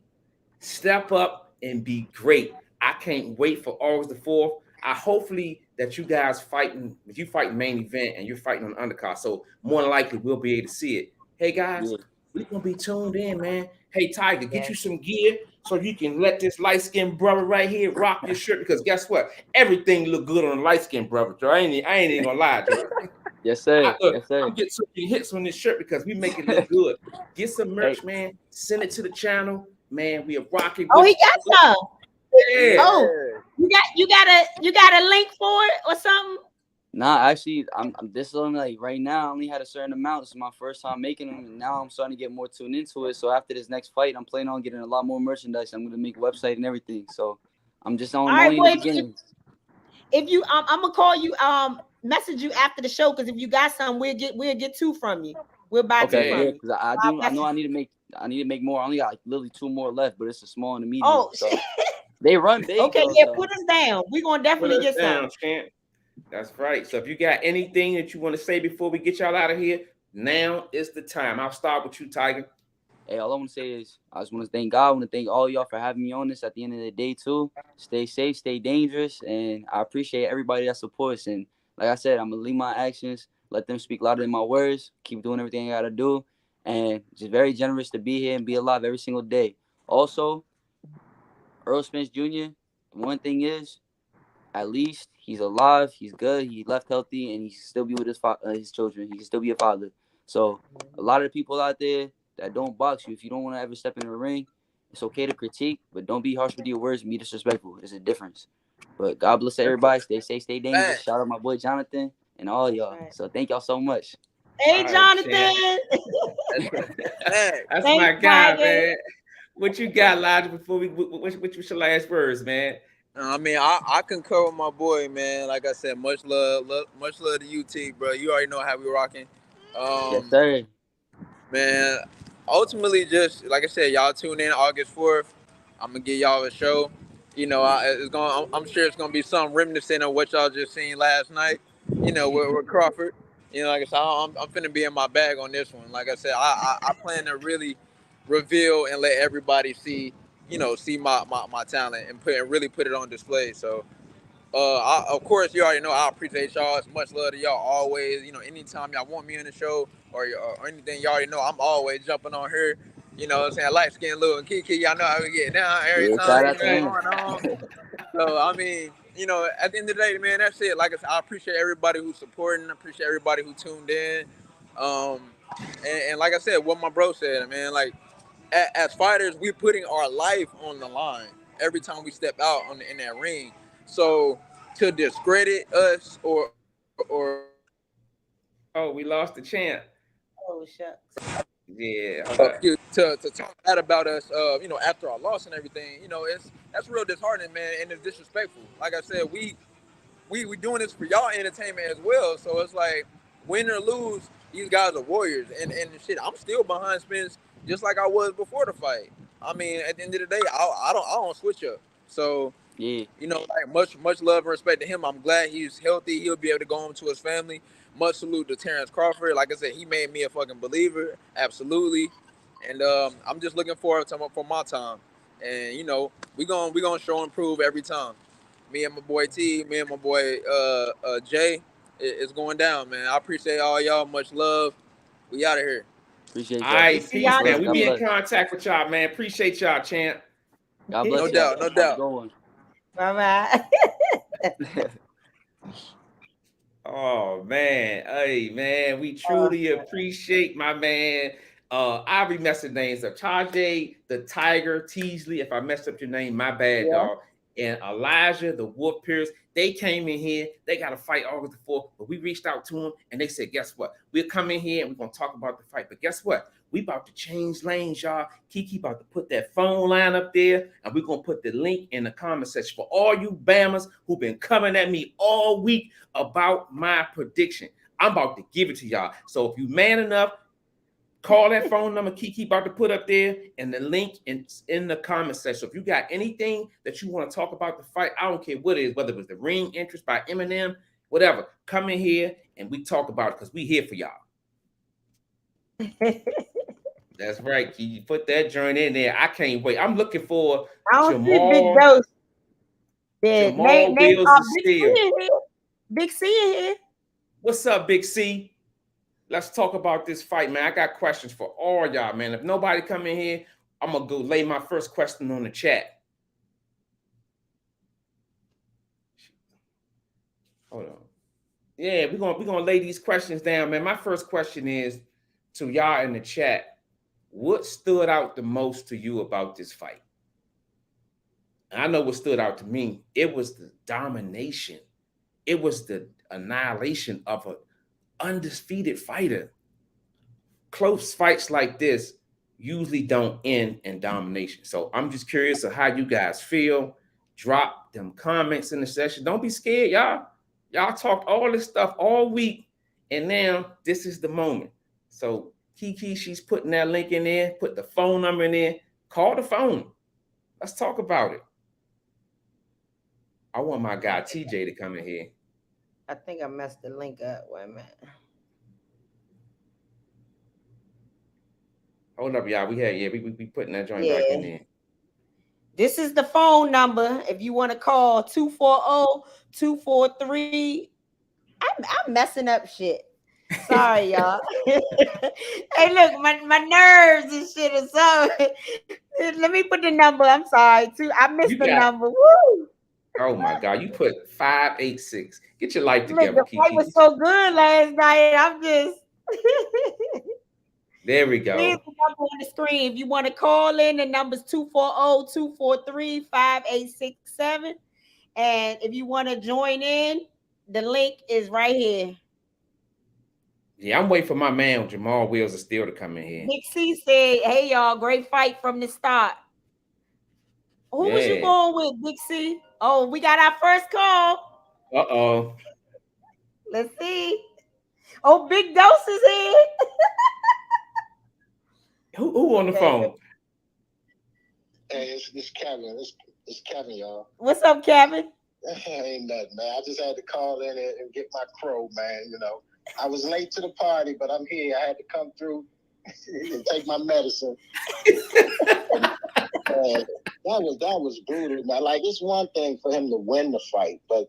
step up and be great. I can't wait for August the 4th. I hopefully that you guys fighting, if you fight main event and you're fighting on the undercard, so more than likely we'll be able to see it. Hey guys, we're gonna be tuned in, man. Hey Tiger, get you some gear so you can let this light-skinned brother right here rock your shirt, because guess what? Everything look good on a light-skinned brother, Joe. I ain't even gonna lie, Joe. Yes, sir. I'm getting some hits on this shirt because we make it look good. Get some merch, man. Send it to the channel, man. We are rocking. Oh, he got some. Yeah. Oh, you got a link for it or something? Nah, actually, this is only like right now. I only had a certain amount. This is my first time making them, and now I'm starting to get more tuned into it. So after this next fight, I'm planning on getting a lot more merchandise. I'm gonna make a website and everything. So I'm just on the beginning. If you, I'm gonna call you, message you after the show, because if you got some, we'll get two from you. We'll buy two from you. Because I know I need to make more. I only got like literally 2 more left, but it's a small and a medium. Oh, so they run big. Okay, though, put us down. We're gonna definitely get some. That's right. So if you got anything that you want to say before we get y'all out of here, now is the time. I'll start with you, Tiger. Hey, all I want to say is I just want to thank God. I want to thank all y'all for having me on this at the end of the day, too. Stay safe, stay dangerous, and I appreciate everybody that supports. And like I said, I'm going to leave my actions, let them speak louder than my words, keep doing everything I got to do, and just very generous to be here and be alive every single day. Also, Earl Spence Jr., one thing is, at least he's alive, he's good, he left healthy, and he can still be with his children. He can still be a father. So a lot of the people out there that don't box you, if you don't want to ever step in the ring, it's okay to critique, but don't be harsh with your words and be disrespectful. There's a difference. But God bless everybody. Stay safe, stay dangerous. Facts. Shout out my boy Jonathan and all y'all. Right. So thank y'all so much. Hey, All right, champ. Jonathan. Facts. That's Thanks, my guy, Tiger. man. What you got, Elijah? Before what was your last words, man? I mean, I concur with my boy, man. Like I said, much love to you, T, bro. You already know how we rocking. Yes, Um, sir. Man, ultimately, just like I said, y'all tune in August 4th. I'm gonna give y'all a show. You know, I'm sure it's gonna be some reminiscent of what y'all just seen last night. You know, with Crawford. You know, like I said, I'm finna be in my bag on this one. Like I said, I plan to really reveal and let everybody see. You know, see my talent and really put it on display. So of course, you already know I appreciate y'all. It's much love to y'all always. You know, anytime y'all want me on the show or anything, y'all already know I'm always jumping on her. You know what I'm saying? Liteskin Lou and Kiki, y'all know how we get down every Yeah, time shout out That's to anything right. him. going on. So, I mean, you know, at the end of the day, man, that's it. Like I said, I appreciate everybody who's supporting. I appreciate everybody who tuned in. Um, and like I said, what my bro said, man, like, as fighters, we're putting our life on the line every time we step out in that ring. So to discredit us or Oh, we lost the champ. Oh, shucks. Yeah, hold up. to talk bad about us, you know, after our loss and everything, you know, that's real disheartening, man, and it's disrespectful. Like I said, we doing this for y'all entertainment as well. So it's like, win or lose, these guys are warriors, and shit. I'm still behind Spence just like I was before the fight. I mean, at the end of the day, I don't switch up. So Yeah, you know, like much love and respect to him. I'm glad he's healthy. He'll be able to go home to his family. Much salute to Terence Crawford. Like I said, he made me a fucking believer. Absolutely. And I'm just looking forward to for my time. And you know, we gonna show and prove every time. Me and my boy T, me and my boy Jay, it's going down, man. I appreciate all y'all. Much love. We out of here. appreciate All y'all. We right, see peace, y'all God man. bless. We God be in next bless. contact with y'all, man. Appreciate y'all, champ. God No bless week. y'all. doubt, no Have a doubt. good one. Bye bye. Oh man, hey man, we Oh, truly appreciate my man. I be messing names up. Tajay, the Tiger, Teasley. If I messed up your name, my bad, yeah. dog. And Elijah, the Wolf Pierce. They came in here. They got to fight August the 4th, but we reached out to them and they said, "Guess what? We'll come in here and we're gonna talk about the fight." But guess what? We about to change lanes, y'all. Kiki about to put that phone line up there, and we're gonna put the link in the comment section for all you Bammers who've been coming at me all week about my prediction. I'm about to give it to y'all. So if you man enough, call that phone number Kiki about to put up there and the link in the comment section. So if you got anything that you want to talk about the fight, I don't care what it is, whether it was the ring interest by Eminem, whatever, come in here and we talk about it because we here for y'all. That's right, Kiki. Put that joint in there. I can't wait. I'm looking for I don't see Big Jamal Dose. Yeah, Jamal name Wills of Big C Steel. in here. Big C in here. What's up, Big C? Let's talk about this fight, man. I got questions for all y'all, man. If nobody come in here, I'm gonna go lay my first question on the chat. Hold on. Yeah, we're gonna lay these questions down, man. My first question is to y'all in the chat. What stood out the most to you about this fight? I know what stood out to me. It was the domination. It was the annihilation of an undisputed fighter. Close fights like this usually don't end in domination. So I'm just curious of how you guys feel. Drop them comments in the session. Don't be scared, y'all. Y'all talked all this stuff all week, and now this is the moment. So Kiki, she's putting that link in there, put the phone number in there. Call the phone. Let's talk about it. I want my guy TJ to come in here. I think I messed the link up. Wait a minute. Hold up, y'all. We putting that joint Yeah. back in there. This is the phone number if you want to call 240-243. I'm messing up shit. Sorry, y'all. Hey, look, my nerves and shit is so. Let me put the number. I'm sorry, too. I missed the number. Woo! Oh my God, you put 586. Get your life Look, together, the fight Kiki. was so good last night. I'm just. There we go. Here's the number on the screen. If you want to call in, the number's 240-243-5867. And if you want to join in, the link is right here. Yeah, I'm waiting for my man Jamal Wills of Steel to come in here. Big C said, hey, y'all, great fight from the start. Who was you going with, Big C? Oh, we got our first call. Uh-oh. Let's see. Oh, Big Dose is here. Who on the phone? Hey, it's Kevin. It's Kevin, y'all. What's up, Kevin? Ain't nothing, man. I just had to call in and get my crow, man. You know, I was late to the party, but I'm here. I had to come through and take my medicine. That was brutal, man. Like, it's one thing for him to win the fight, but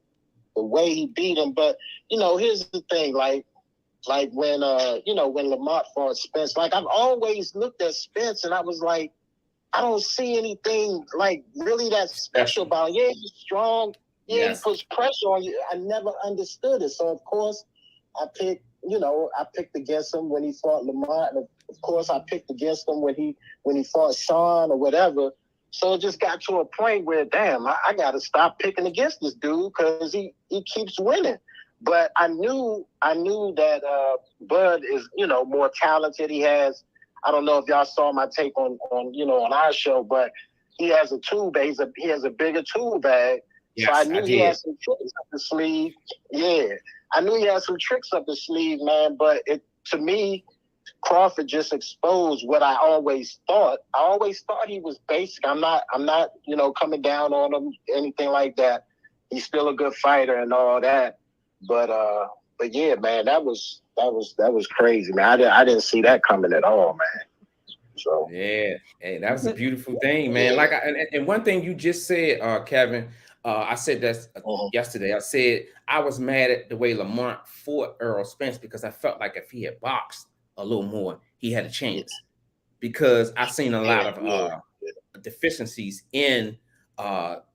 the way he beat him. But you know, here's the thing, like when when Lamont fought Spence, like I've always looked at Spence and I was like, I don't see anything like really that special about him. Yeah, he's strong. Yeah, yes. He puts pressure on you. I never understood it. So of course I picked against him when he fought Lamont, and of course I picked against him when he fought Sean or whatever. So it just got to a point where, damn, I got to stop picking against this dude because he keeps winning. But I knew that Bud is, more talented. He has, I don't know if y'all saw my take on our show, but he has a tool bag. He has a bigger tool bag. Yes, so I knew he had some tricks up the sleeve. Yeah, I knew he had some tricks up the sleeve, man. But to me, Crawford just exposed what I always thought. I always thought he was basic. I'm not, coming down on him, anything like that. He's still a good fighter and all that. But yeah, man, that was crazy, man. I didn't see that coming at all, man. So yeah, hey, that was a beautiful thing, man. Like, and one thing you just said, Kevin, I said that yesterday. I said I was mad at the way Lamont fought Errol Spence because I felt like if he had boxed a little more, he had a chance. Because I've seen a lot of deficiencies in Errol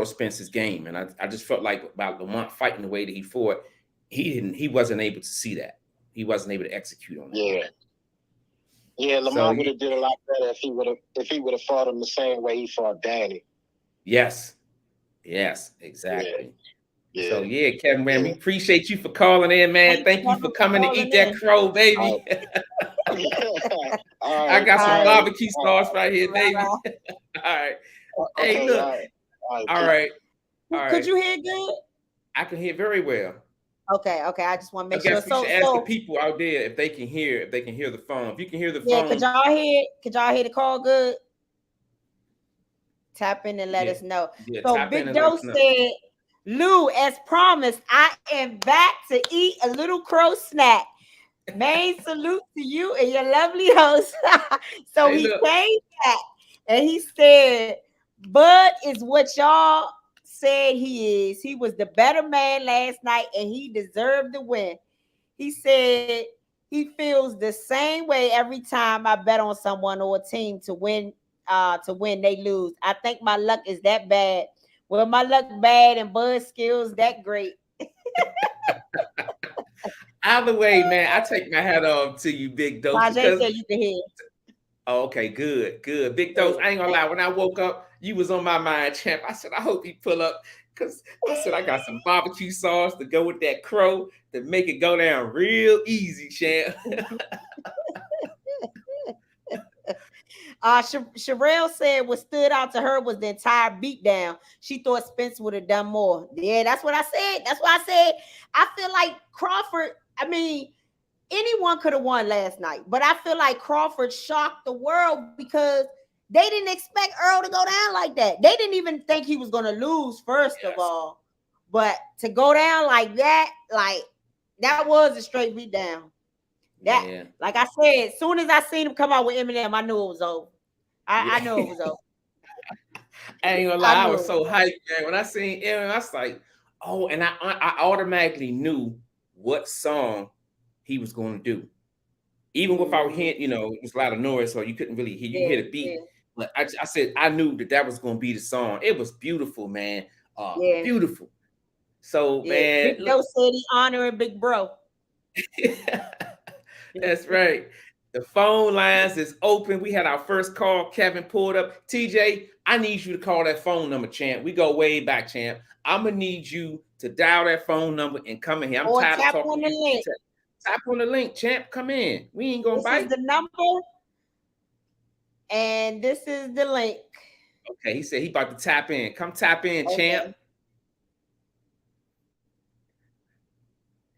Spence's game, and I just felt like about Lamont fighting the way that he fought, he wasn't able to see that. He wasn't able to execute on that. Yeah, Lamont would have did a lot better if he would have fought him the same way he fought Danny. Yes, exactly. Yeah. So Kevin, man, we appreciate you for calling in, man. Thank you for coming to eat that crow, baby. I got some barbecue sauce right here, baby. All right. Hey, look. All right. Could you hear good? I can hear very well. Okay. I just want to make sure. We should ask the people out there if they can hear the phone. If you can hear the phone. Could y'all hear the call good? Tap in and let us know. So Big Doe said, Lou, as promised, I am back to eat a little crow snack. Main salute to you and your lovely host. So he came back and he said, Bud is what y'all said he is. He was the better man last night and he deserved the win. He said he feels the same way every time I bet on someone or a team to win, they lose. I think my luck is that bad. Well, my luck bad and Bud's skills that great. Either way, man, I take my hat off to you, Big Dose. Thaj said you can hear. Oh, okay, good. Big Dose, I ain't gonna lie. When I woke up, you was on my mind, champ. I said, I hope he pull up, because I said I got some barbecue sauce to go with that crow to make it go down real easy, champ. Sherelle said what stood out to her was the entire beatdown. She thought Spence would have done more. Yeah, that's what I said. That's why I said I feel like Crawford, I mean, anyone could have won last night, but I feel like Crawford shocked the world because they didn't expect Errol to go down like that. They didn't even think he was going to lose, first of all. But to go down like that was a straight beatdown. That, Yeah. like I said, as soon as I seen him come out with Eminem, I knew it was over. I knew it was over. I ain't gonna lie, I was so hyped, man. When I seen Eminem, I was like, oh, and I automatically knew what song he was going to do. Even without hint, you know, it was a lot of noise, so you couldn't really hear. You hear the beat, but I said I knew that was going to be the song. It was beautiful, man. Beautiful. So, man, Big Joe said he honoring Big Bro. That's right. The phone lines is open. We had our first call. Kevin pulled up. TJ, I need you to call that phone number, champ. We go way back, champ. I'm gonna need you to dial that phone number and come in here. I'm tired of talking. On the link. Tap on the link, champ. Come in. We ain't gonna bite. This is the number, and this is the link. Okay, he said he about to tap in. Come tap in, champ.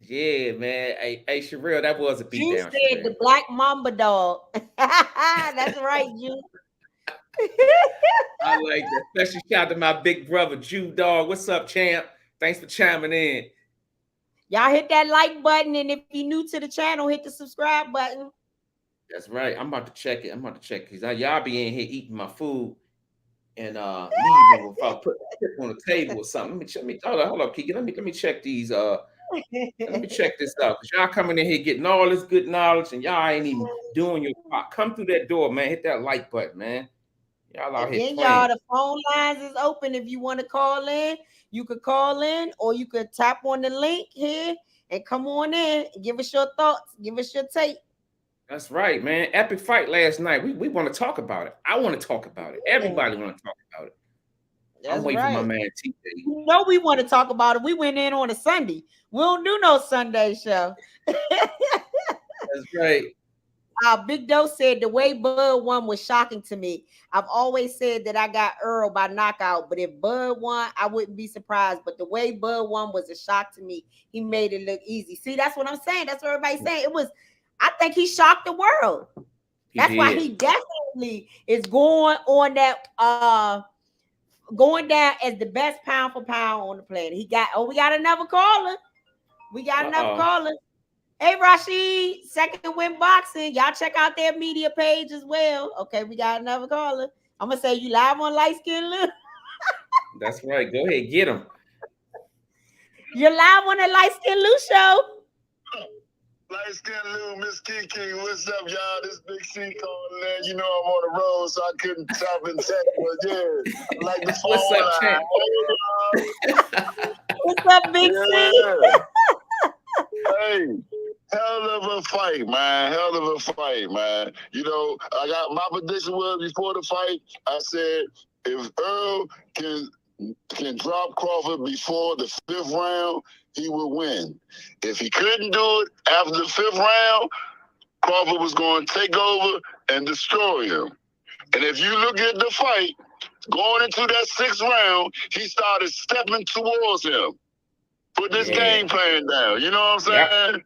Yeah, man. Hey, Sherelle, that was a beatdown. You said the Black Mamba dog. That's right, you. I like that. Especially shout out to my big brother, Jew Dog. What's up, champ? Thanks for chiming in. Y'all hit that like button, and if you're new to the channel, hit the subscribe button. That's right. I'm about to check it. Because y'all be in here eating my food and leaving without putting it on the table or something. Let me hold up, Kiki. Let me check these. Let me check this out. Because y'all coming in here getting all this good knowledge and y'all ain't even doing your part. Come through that door, man. Hit that like button, man. Y'all out here playing. Y'all, the phone lines is open. If you want to call in, you could call in, or you could tap on the link here and come on in and give us your thoughts. Give us your take. That's right, man. Epic fight last night. We want to talk about it. I want to talk about it. Everybody want to talk about it. I'm waiting for my man TJ. You know we want to talk about it. We went in on a Sunday. We don't do no Sunday show. That's right. Big Doe said the way Bud won was shocking to me. I've always said that I got Errol by knockout, but if Bud won, I wouldn't be surprised. But the way Bud won was a shock to me. He made it look easy. See, that's what I'm saying. That's what everybody's saying. It was, I think he shocked the world. That's why he definitely is going on that going down as the best pound for pound on the planet. We got another caller. Another caller. Hey, Rashid, Second Win Boxing. Y'all check out their media page as well. Okay, we got another caller. I'm going to say you live on Liteskin Lou. That's right. Go ahead. Get him. You're live on the Liteskin Lou show. Liteskin Lou, Miss Kiki. What's up, y'all? This Big C calling in. You know I'm on the road, so I couldn't stop and text. But yeah, I like the phone. What's up, champ? What's up, Big C? Hey, hell of a fight, man. Hell of a fight, man. You know, I got my prediction was before the fight. I said if Errol can drop Crawford before the 5th round, he will win. If he couldn't do it after the 5th round, Crawford was going to take over and destroy him. And if you look at the fight, going into that 6th round, he started stepping towards him. Put this game plan down. You know what I'm saying?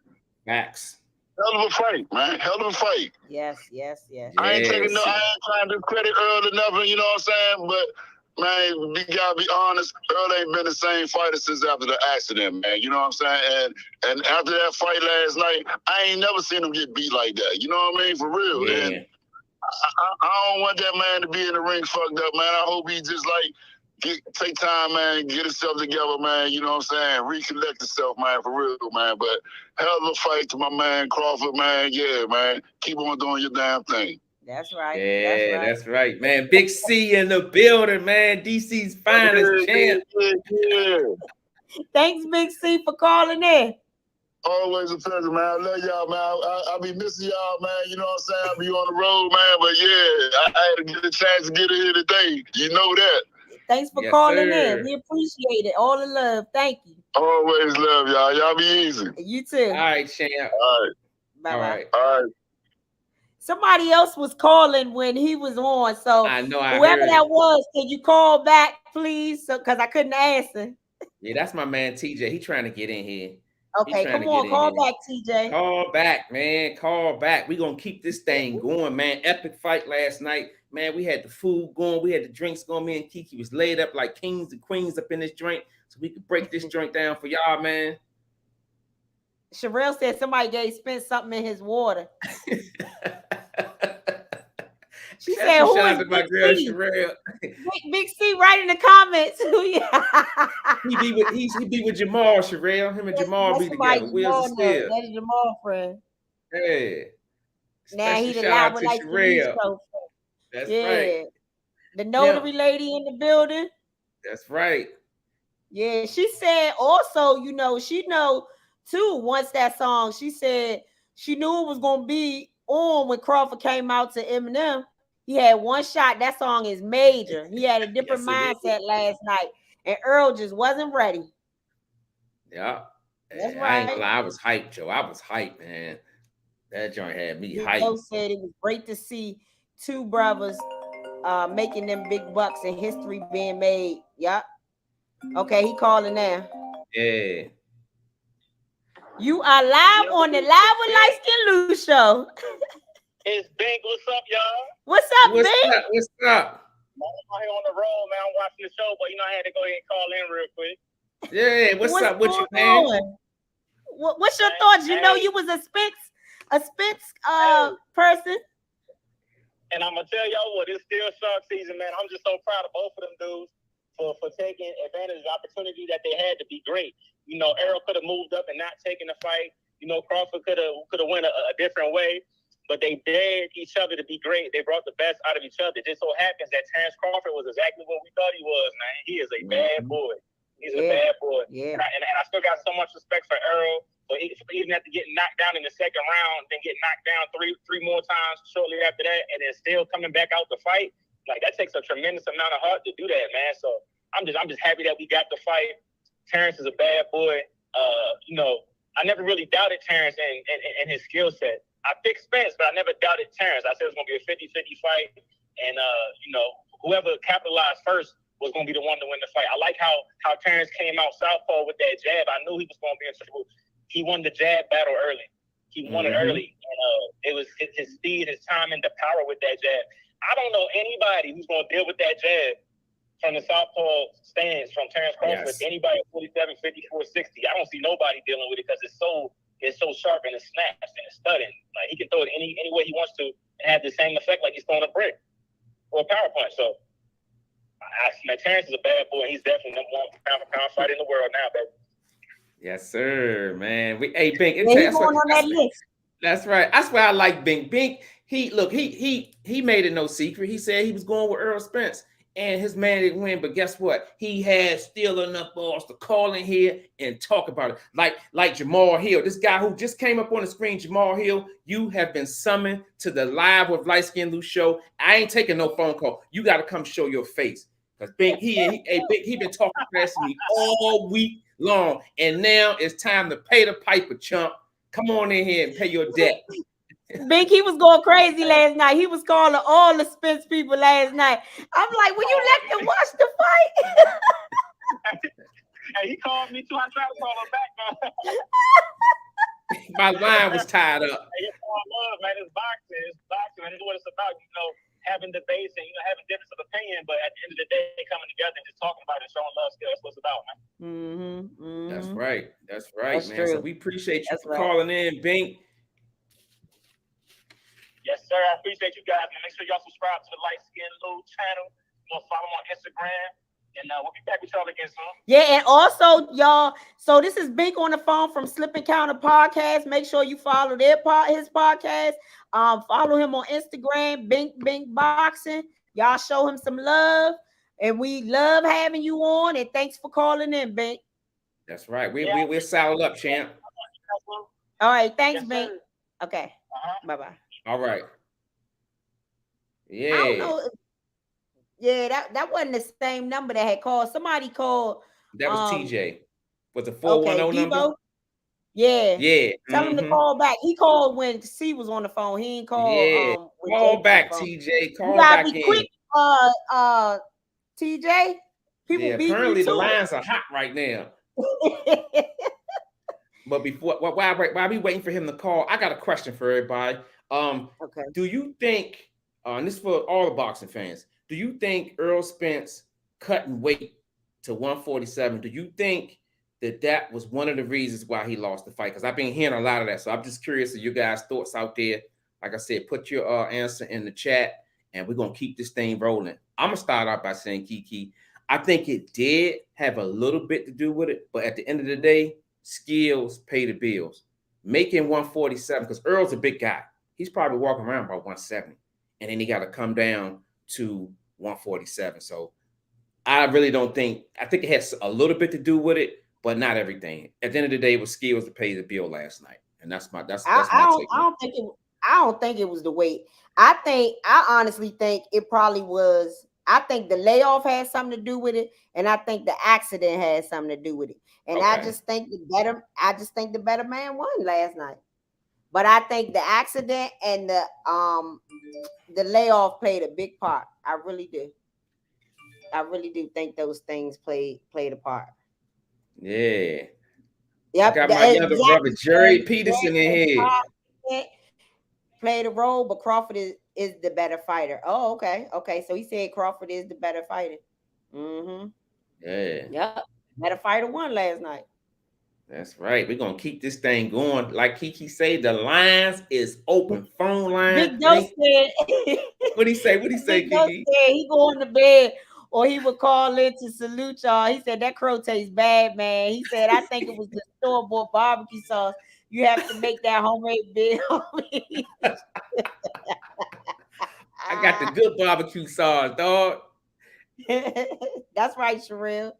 Max. Hell of a fight, man. Hell of a fight. Yes. I ain't trying to credit Earl or nothing, you know what I'm saying? But man, we gotta be honest, Earl ain't been the same fighter since after the accident, man. You know what I'm saying? And after that fight last night, I ain't never seen him get beat like that. You know what I mean? For real. Yeah. And I don't want that man to be in the ring fucked up, man. I hope he just take time, man, get himself together, man. You know what I'm saying? Recollect himself, man, for real, man. But hell of a fight to my man Crawford, man. Yeah, man. Keep on doing your damn thing. That's right. Yeah, that's right, man. Big C in the building, man. DC's finest champ. Yeah. Thanks, Big C, for calling in. Always a pleasure, man. I love y'all, man. I be missing y'all, man. You know what I'm saying? I be on the road, man. But yeah, I had to get a chance to get here today. You know that. Thanks for calling in. We appreciate it. All the love. Thank you. Always love y'all. Y'all be easy. You too. All right, champ. All right. Bye-bye. All right. Somebody else was calling when he was on. So I know. Whoever that was, can you call back, please? So because I couldn't answer. Yeah, that's my man TJ. He trying to get in here. Okay, come on, call back, TJ. Call back, man. Call back. We're gonna keep this thing going, man. Epic fight last night. Man, we had the food going, we had the drinks going. Me and Kiki was laid up like kings and queens up in this joint, so we could break this joint down for y'all, man. Sherelle said somebody gave Spence something in his water. She said, "Who shout is out to my Big girl C? Sherelle. Big C, right in the comments." He be with Jamal, Sherelle. Him and Jamal That's be somebody together. Wheels of Jamal knows. Steel. That is Jamal friend. Yeah. Now Special he the shout live out with to like the Sherelle. show. That's right. Yeah. The Now, notary lady in the building. that's right. Yeah, she said also, you know, she know too, once that song, she said she knew it was gonna be on when Crawford came out to Eminem. He had one shot. That song is major. He had a different Yes, it mindset last night, and Earl just wasn't ready. Yeah. That's I ain't right. gonna lie, I was hyped, Joe. I was hyped, man. That joint had me Joe hyped. said it was great to see two brothers making them big bucks and history being made. Yup. Okay, he calling now. Yeah. You are live on the Live with Liteskin Lou show. It's Bink. What's up, y'all? What's up, What's Bink? up? What's up? I'm out here on the road, man. I'm watching the show, but you know I had to go ahead and call in real quick. Yeah, what's up with you, man? What's your thoughts? You know you was a Spence person. And I'm gonna tell y'all what, it's still shark season, man. I'm just so proud of both of them dudes for taking advantage of the opportunity that they had to be great. You know, Errol could have moved up and not taken the fight. You know, Crawford could have went a different way, but they dared each other to be great. They brought the best out of each other. It just so happens that Terence Crawford was exactly what we thought he was, man. He is a bad boy. He's a bad boy. Yeah. And I still got so much respect for Errol. So even after getting knocked down in the second round, then get knocked down three more times shortly after that, and then still coming back out to fight, like that takes a tremendous amount of heart to do that, man. So I'm just happy that we got the fight. Terence is a bad boy. You know, I never really doubted Terence and his skill set. I picked Spence, but I never doubted Terence. I said it was going to be a 50-50 fight, and you know, whoever capitalized first was going to be the one to win the fight. I like how Terence came out southpaw with that jab. I knew he was going to be in trouble. He won the jab battle early. He won it early, and it was his speed, his timing, the power with that jab. I don't know anybody who's going to deal with that jab from the southpaw stance from Terence Crawford. Yes. Anybody at 47, 54, 60. I don't see nobody dealing with it because it's so sharp and it snaps and it's studding. Like he can throw it any way he wants to and have the same effect like he's throwing a brick or a power punch. So Terence is a bad boy. He's definitely the #1 pound fighter in the world now, baby. Yes, sir, man. Hey, Bink. Yeah, he's going on that list. That's right. That's why I like Bink. Bink, he made it no secret. He said he was going with Errol Spence, and his man didn't win. But guess what? He had still enough balls to call in here and talk about it. Like Jamal Hill, this guy who just came up on the screen, Jamal Hill. You have been summoned to the Live with Liteskin Lou show. I ain't taking no phone call. You got to come show your face. Because Bink, he been talking fast to me all week long, and now it's time to pay the piper, chump. Come on in here and pay your debt. Bink, he was going crazy last night. He was calling all the Spence people last night. I'm like, will you let them watch the fight? Hey, he called me too. I tried to call him back, man. My line was tied up. Hey, it's all love, man. It's boxing. It's boxing, and it's what it's about. You know, having debates and having difference of opinion, but at the end of the day, coming together and just talking about it, showing love, skill. That's what it's about, man. That's right. That's right, That's man. true. So we appreciate you That's for right. calling in, Bink. Yes, sir. I appreciate you guys, man. Make sure y'all subscribe to the Liteskin Lou channel. Follow him on Instagram. And we'll be back with y'all again soon. Yeah, and also, y'all, so this is Bink on the phone from Slip and Counter Podcast. Make sure you follow his podcast. Follow him on Instagram, Bink Boxing. Y'all show him some love. And we love having you on. And thanks for calling in, Bink. That's right. We're saddled up, champ. All right. Thanks, Yes, Bink. sir. Okay. Bye-bye. All right. Yeah. I don't know. Yeah, that wasn't the same number that had called. Somebody called. That was TJ. Was it 410 number? Devo? Yeah. Yeah. Tell him to call back. He called when C was on the phone. He ain't called. Yeah. Call back, TJ. Call back in. Quick, TJ. People beat apparently me the too. lines are hot right now. But while we waiting for him to call, I got a question for everybody. Okay. Do you think, and this is for all the boxing fans, do you think Errol Spence cutting weight to 147? Do you think that was one of the reasons why he lost the fight. Because I've been hearing a lot of that. So I'm just curious of you guys' thoughts out there. Like I said, put your answer in the chat, and we're gonna keep this thing rolling. I'm gonna start out by saying, Kiki, I think it did have a little bit to do with it, but at the end of the day, skills pay the bills. Making 147, because Earl's a big guy. He's probably walking around about 170, and then he got to come down to 147. So I really don't think. I think it has a little bit to do with it, but not everything. At the end of the day, it was skills to pay the bill last night, and that's my take. I don't think it was the weight. I honestly think it probably was. I think the layoff had something to do with it, and I think the accident had something to do with it. And I just think the better man won last night. But I think the accident and the layoff played a big part. I really do. I really do think those things played a part. Yeah. Yep. I got my younger brother Jerry Peterson in here. Played a role, but Crawford is the better fighter. Oh, okay. Okay. So he said Crawford is the better fighter. Mm-hmm. Yeah. Yep. Better fighter won last night. That's right. We're gonna keep this thing going. Like Kiki said, the lines is open. Phone line. Big Joe said. What'd he say? Big Kiki? Joe said he go on the bed or he would call in to salute y'all. He said that crow tastes bad, man. He said I think it was the store-bought barbecue sauce. You have to make that homemade bid. I got the good barbecue sauce, dog. That's right, Sherelle.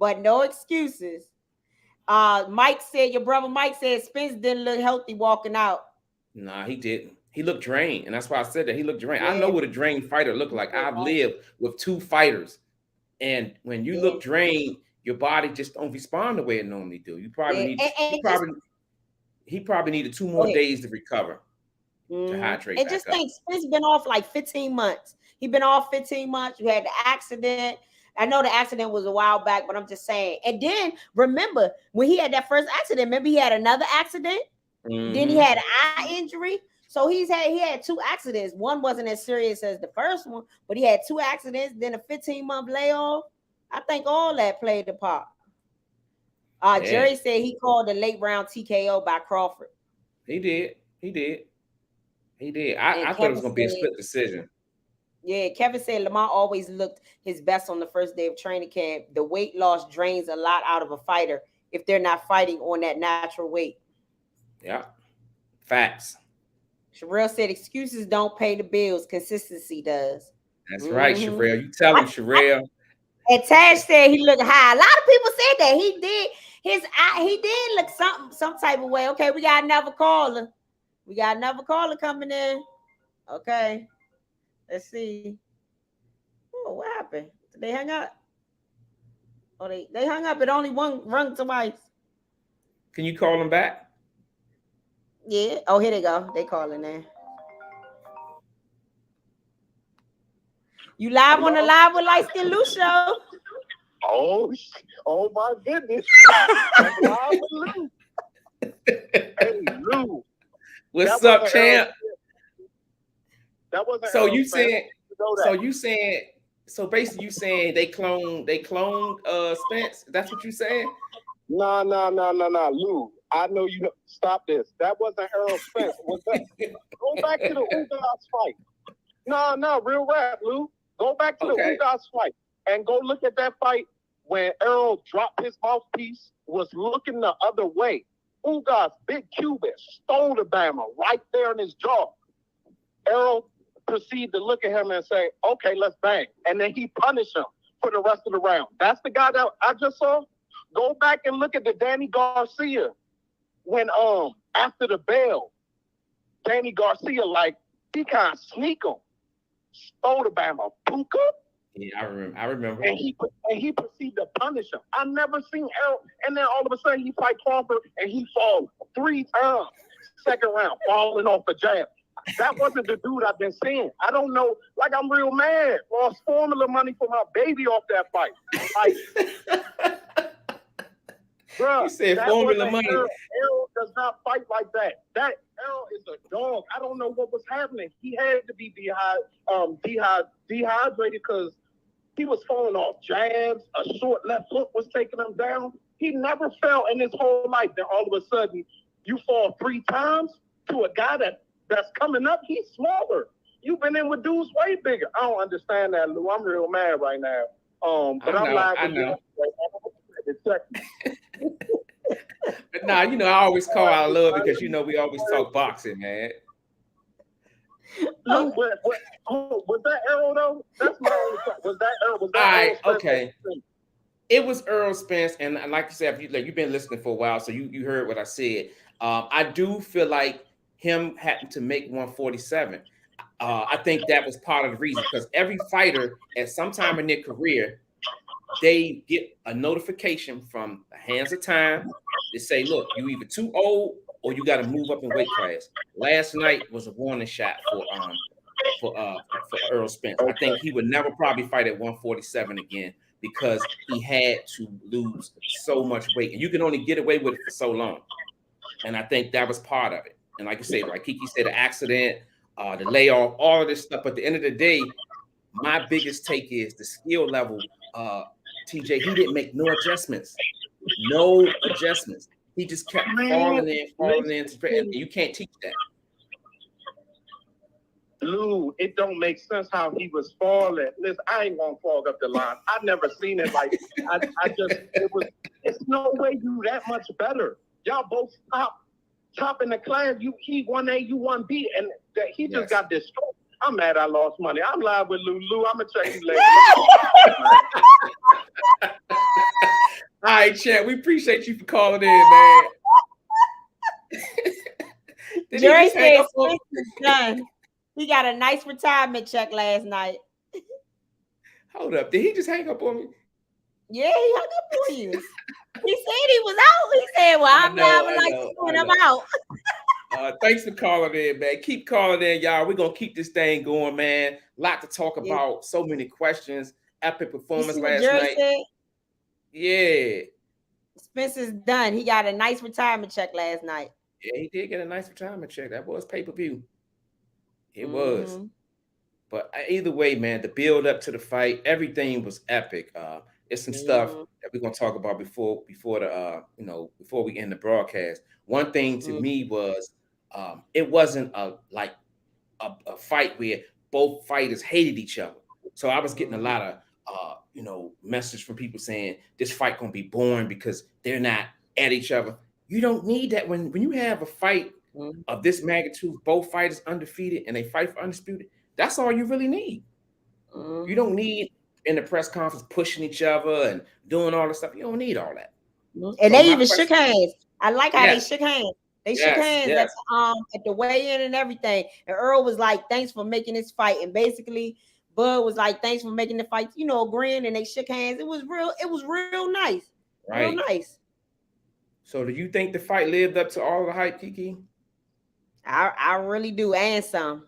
But no excuses. Mike said, your brother Mike said Spence didn't look healthy walking out. Nah, he didn't. He looked drained. And that's why I said that he looked drained. Yeah. I know what a drained fighter looked like. I've lived with 2 fighters. And when you look drained, your body just don't respond the way it normally do. You probably need he probably needed 2 more days to recover. To hydrate. And just think, Spence been off like 15 months. He been off 15 months. You had the accident. I know the accident was a while back, but I'm just saying. And then remember when he had that first accident, remember he had another accident. Then he had an eye injury. So he had 2 accidents. One wasn't as serious as the first one, but he had 2 accidents, then a 15-month layoff. I think all that played a part. Jerry said he called a late round TKO by Crawford. He did. I thought it was gonna be a split decision. Yeah, Kevin said Lamar always looked his best on the first day of training camp. The weight loss drains a lot out of a fighter if they're not fighting on that natural weight. Yeah, facts. Sherelle said excuses don't pay the bills. Consistency does. That's right, Sherelle. You tell him, Sherelle. And Thaj said he looked high. A lot of people said that he did. He did look some type of way. Okay, we got another caller. Coming in. Okay. Let's see. Oh, what happened? Did they hang up? Oh, they hung up. It only rung twice. Can you call them back? Yeah. Oh, here they go. They calling in. You live on the Live with Liteskin Lou show. Oh my goodness. Live with Lou. Hey, Lou. What's up, champ? That wasn't so you saying so basically you saying they cloned Spence? That's what you saying? No, Lou. I know you know. Stop this. That wasn't Errol Spence. Go back to the Ugas fight. No, real rap, Lou. Go back to the Ugas fight and go look at that fight when Errol dropped his mouthpiece, was looking the other way. Ugas, big Cuban, stole the Bama right there in his jaw. Errol proceeded to look at him and say, okay, let's bang. And then he punished him for the rest of the round. That's the guy that I just saw. Go back and look at the Danny Garcia when after the bell, Danny Garcia, like, he kind of sneak him. Stole the Bama. Puka. Yeah, I remember. And he proceeded to punish him. I never seen Errol. And then all of a sudden he fight Crawford and he falls 3 times. Second round, falling off a jab. That wasn't the dude I've been seeing. I don't know. Like, I'm real mad. Lost formula money for my baby off that fight. Like, bro, you said formula money. Errol does not fight like that. That Errol is a dog. I don't know what was happening. He had to be dehydrated because He was falling off jabs. A short left hook was taking him down. He never fell in his whole life. Then all of a sudden, you fall 3 times to a guy that's coming up. He's smaller. You've been in with dudes way bigger. I don't understand that, Lou. I'm real mad right now. But I'm live with you. But nah, you know, I always call out love because you know we always talk boxing, man. Lou, was that Errol though? That's my only question. Was that Errol? Was that All right, Errol okay. It was Errol Spence, and like you said, you've been listening for a while, so you heard what I said. I do feel like him having to make 147. I think that was part of the reason because every fighter at some time in their career, they get a notification from the Hands of Time. They say, "Look, you either too old or you got to move up in weight class." Last night was a warning shot for Errol Spence. I think he would never probably fight at 147 again because he had to lose so much weight, and you can only get away with it for so long. And I think that was part of it. And like you say, like Kiki said, the accident, the layoff, all of this stuff. But at the end of the day, my biggest take is the skill level. TJ, he didn't make no adjustments. No adjustments. He just kept falling in. And you can't teach that. Lou, it don't make sense how he was falling. Listen, I ain't gonna fog up the line. I've never seen it like it's no way you that much better. Y'all both top in the class. He 1A, you 1B, and he just got destroyed. I'm mad I lost money. I'm live with Lou. Lou, I'm gonna check you later. All right, Chad, we appreciate you for calling in, man. Jerry said Spence is done. He got a nice retirement check last night. Hold up. Did he just hang up on me? Yeah, he hung up on you. He said he was out. He said, well, I'm live like this when I'm out. Thanks for calling in, man. Keep calling in, y'all. We're going to keep this thing going, man. A lot to talk about. So many questions. Epic performance last night. Said? Yeah. Spence is done. He got a nice retirement check last night. Yeah, he did get a nice retirement check. That was pay-per-view. It was. But either way, man, the build up to the fight, everything was epic. It's some stuff that we're gonna talk about before we end the broadcast. One thing to me was it wasn't a fight where both fighters hated each other. So I was getting a lot of message from people saying this fight gonna be boring because they're not at each other. You don't need that when you have a fight of this magnitude, both fighters undefeated and they fight for undisputed. That's all you really need. You don't need in the press conference pushing each other and doing all this stuff. You don't need all that. And they even shook hands. I like how they shook hands. They shook hands at the weigh-in and everything. And Earl was like, "Thanks for making this fight." And basically, Bud was like, "Thanks for making the fight." Agreeing, and they shook hands. It was real nice. Right. Real nice. So, do you think the fight lived up to all the hype, Kiki? I really do, and some.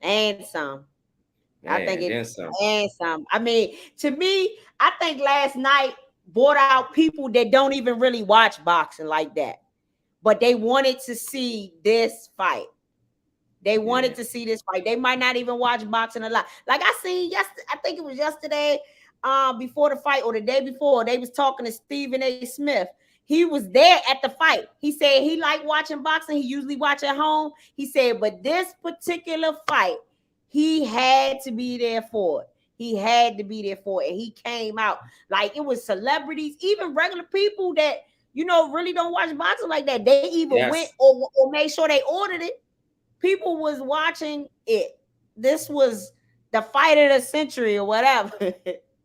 I think and some. I mean, to me, I think last night brought out people that don't even really watch boxing like that, but they wanted to see this fight. They wanted to see this fight. They might not even watch boxing a lot. Like I seen yesterday, I think it was yesterday, before the fight or the day before, they was talking to Stephen A. Smith. He was there at the fight. He said he liked watching boxing. He usually watch at home. He said, but this particular fight, he had to be there for it. He had to be there for it. And he came out like it was celebrities, even regular people that, really don't watch boxing like that. They either went or made sure they ordered it. People was watching it. This was the fight of the century or whatever.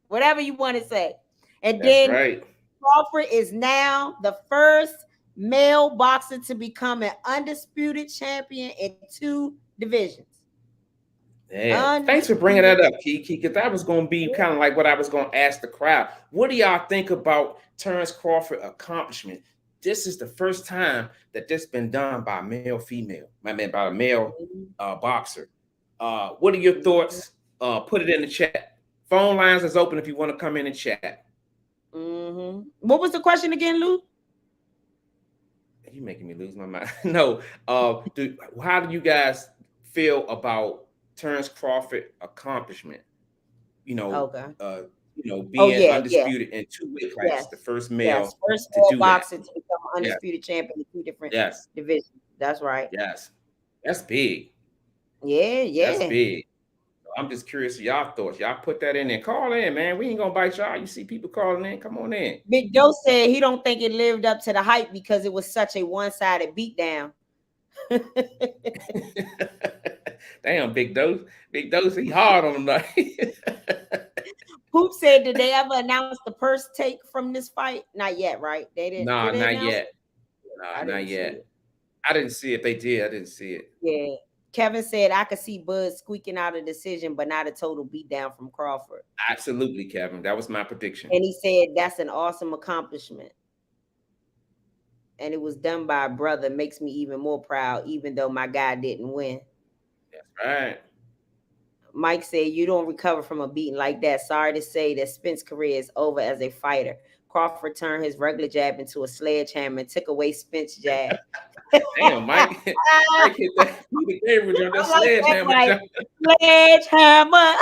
Whatever you want to say. And then Crawford is now the first male boxer to become an undisputed champion in 2 divisions. Yeah. Thanks for bringing that up, Kiki, because that was going to be kind of like what I was going to ask the crowd. What do y'all think about Terence Crawford's accomplishment? This is the first time that this been done by a male-female. I mean, by a male boxer. What are your thoughts? Put it in the chat. Phone lines is open if you want to come in and chat. What was the question again, Lou? You making me lose my mind. No. How do you guys feel about Terence Crawford accomplishment? Okay. Being yeah, undisputed in 2 weight classes, yes, the first yes. male First to male do that. boxer to become Yes, undisputed champion in 2 different yes, divisions. That's right. yes. That's big. Yeah, That's yeah. big. I'm just curious of y'all thoughts. Y'all put that in there. Call in, man. We ain't gonna bite y'all. You see people calling in. Come on in. Big Joe said he don't think it lived up to the hype because it was such a one-sided beatdown. Damn, Big Dose. Big Dose, he hard on him. Like. Poop said, did they ever announce the purse take from this fight? Not yet, right? They didn't. Nah, Did they not announce yet. it? Nah, I not didn't see yet. it. I didn't see it. They did. I didn't see it. Yeah. Kevin said, I could see Bud squeaking out a decision, but not a total beatdown from Crawford. Absolutely, Kevin. That was my prediction. And he said, that's an awesome accomplishment. And it was done by a brother. Makes me even more proud, even though my guy didn't win. That's right. Mike said, you don't recover from a beating like that. Sorry to say that Spence's career is over as a fighter. Crawford turned his regular jab into a sledgehammer and took away Spence's jab. Damn, Mike. Mike hit that. He gave him that sledgehammer. Sledgehammer.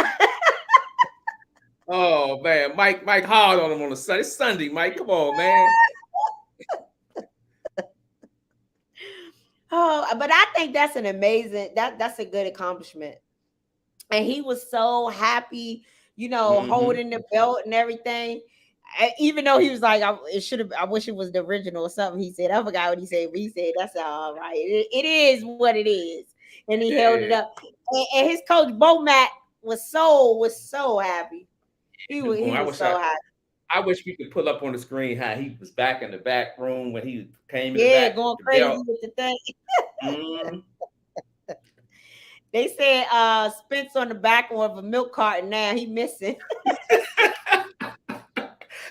Oh man, Mike hard on him on the Sunday. It's Sunday, Mike. Come on, man. Oh, but I think that's an amazing, that's a good accomplishment. And he was so happy, holding the belt and everything. Even though he was like, I wish it was the original or something. He said, I forgot what he said, but he said, that's all right. It is what it is. And he held it up. And his coach, Bomac, was so happy. He was so happy. I wish we could pull up on the screen how he was back in the back room when he came in the back. going crazy with the thing. They said Spence on the back of a milk carton now. He missing.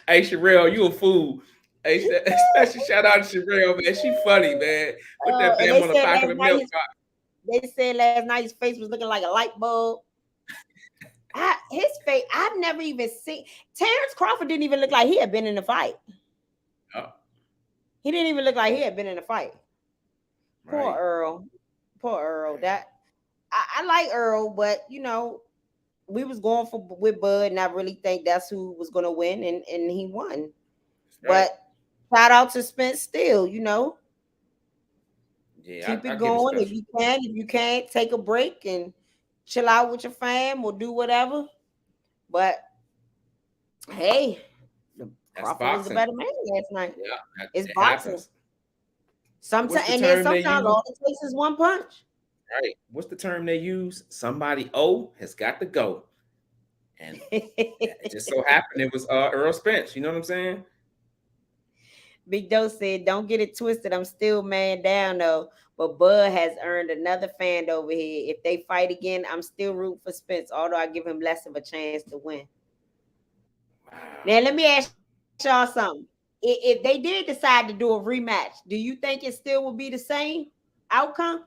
Hey, Sherelle, you a fool. Hey, special shout out to Sherelle, man. She funny, man. Put that damn on the back of the milk carton. They said last night his face was looking like a light bulb. His face, I've never even seen. Terence Crawford didn't even look like he had been in a fight. Oh. He didn't even look like he had been in a fight. Right. Poor Errol. That I like Errol, but we was going with Bud, and I really think that's who was going to win, and he won. Right. But shout out to Spence still, Yeah, keep it going if you can. If you can't, take a break and chill out with your fam or do whatever. But hey, Crawford was the better man last night. Yeah, it's boxing. Happens. Sometimes, and then sometimes all it takes is one punch. Right. What's the term they use? Somebody has got to go. And it just so happened it was Errol Spence. You know what I'm saying? Big Doe said, don't get it twisted. I'm still man down though. But Bud has earned another fan over here. If they fight again, I'm still rooting for Spence, although I give him less of a chance to win. Wow. Now, let me ask y'all something. If they did decide to do a rematch, do you think it still would be the same outcome?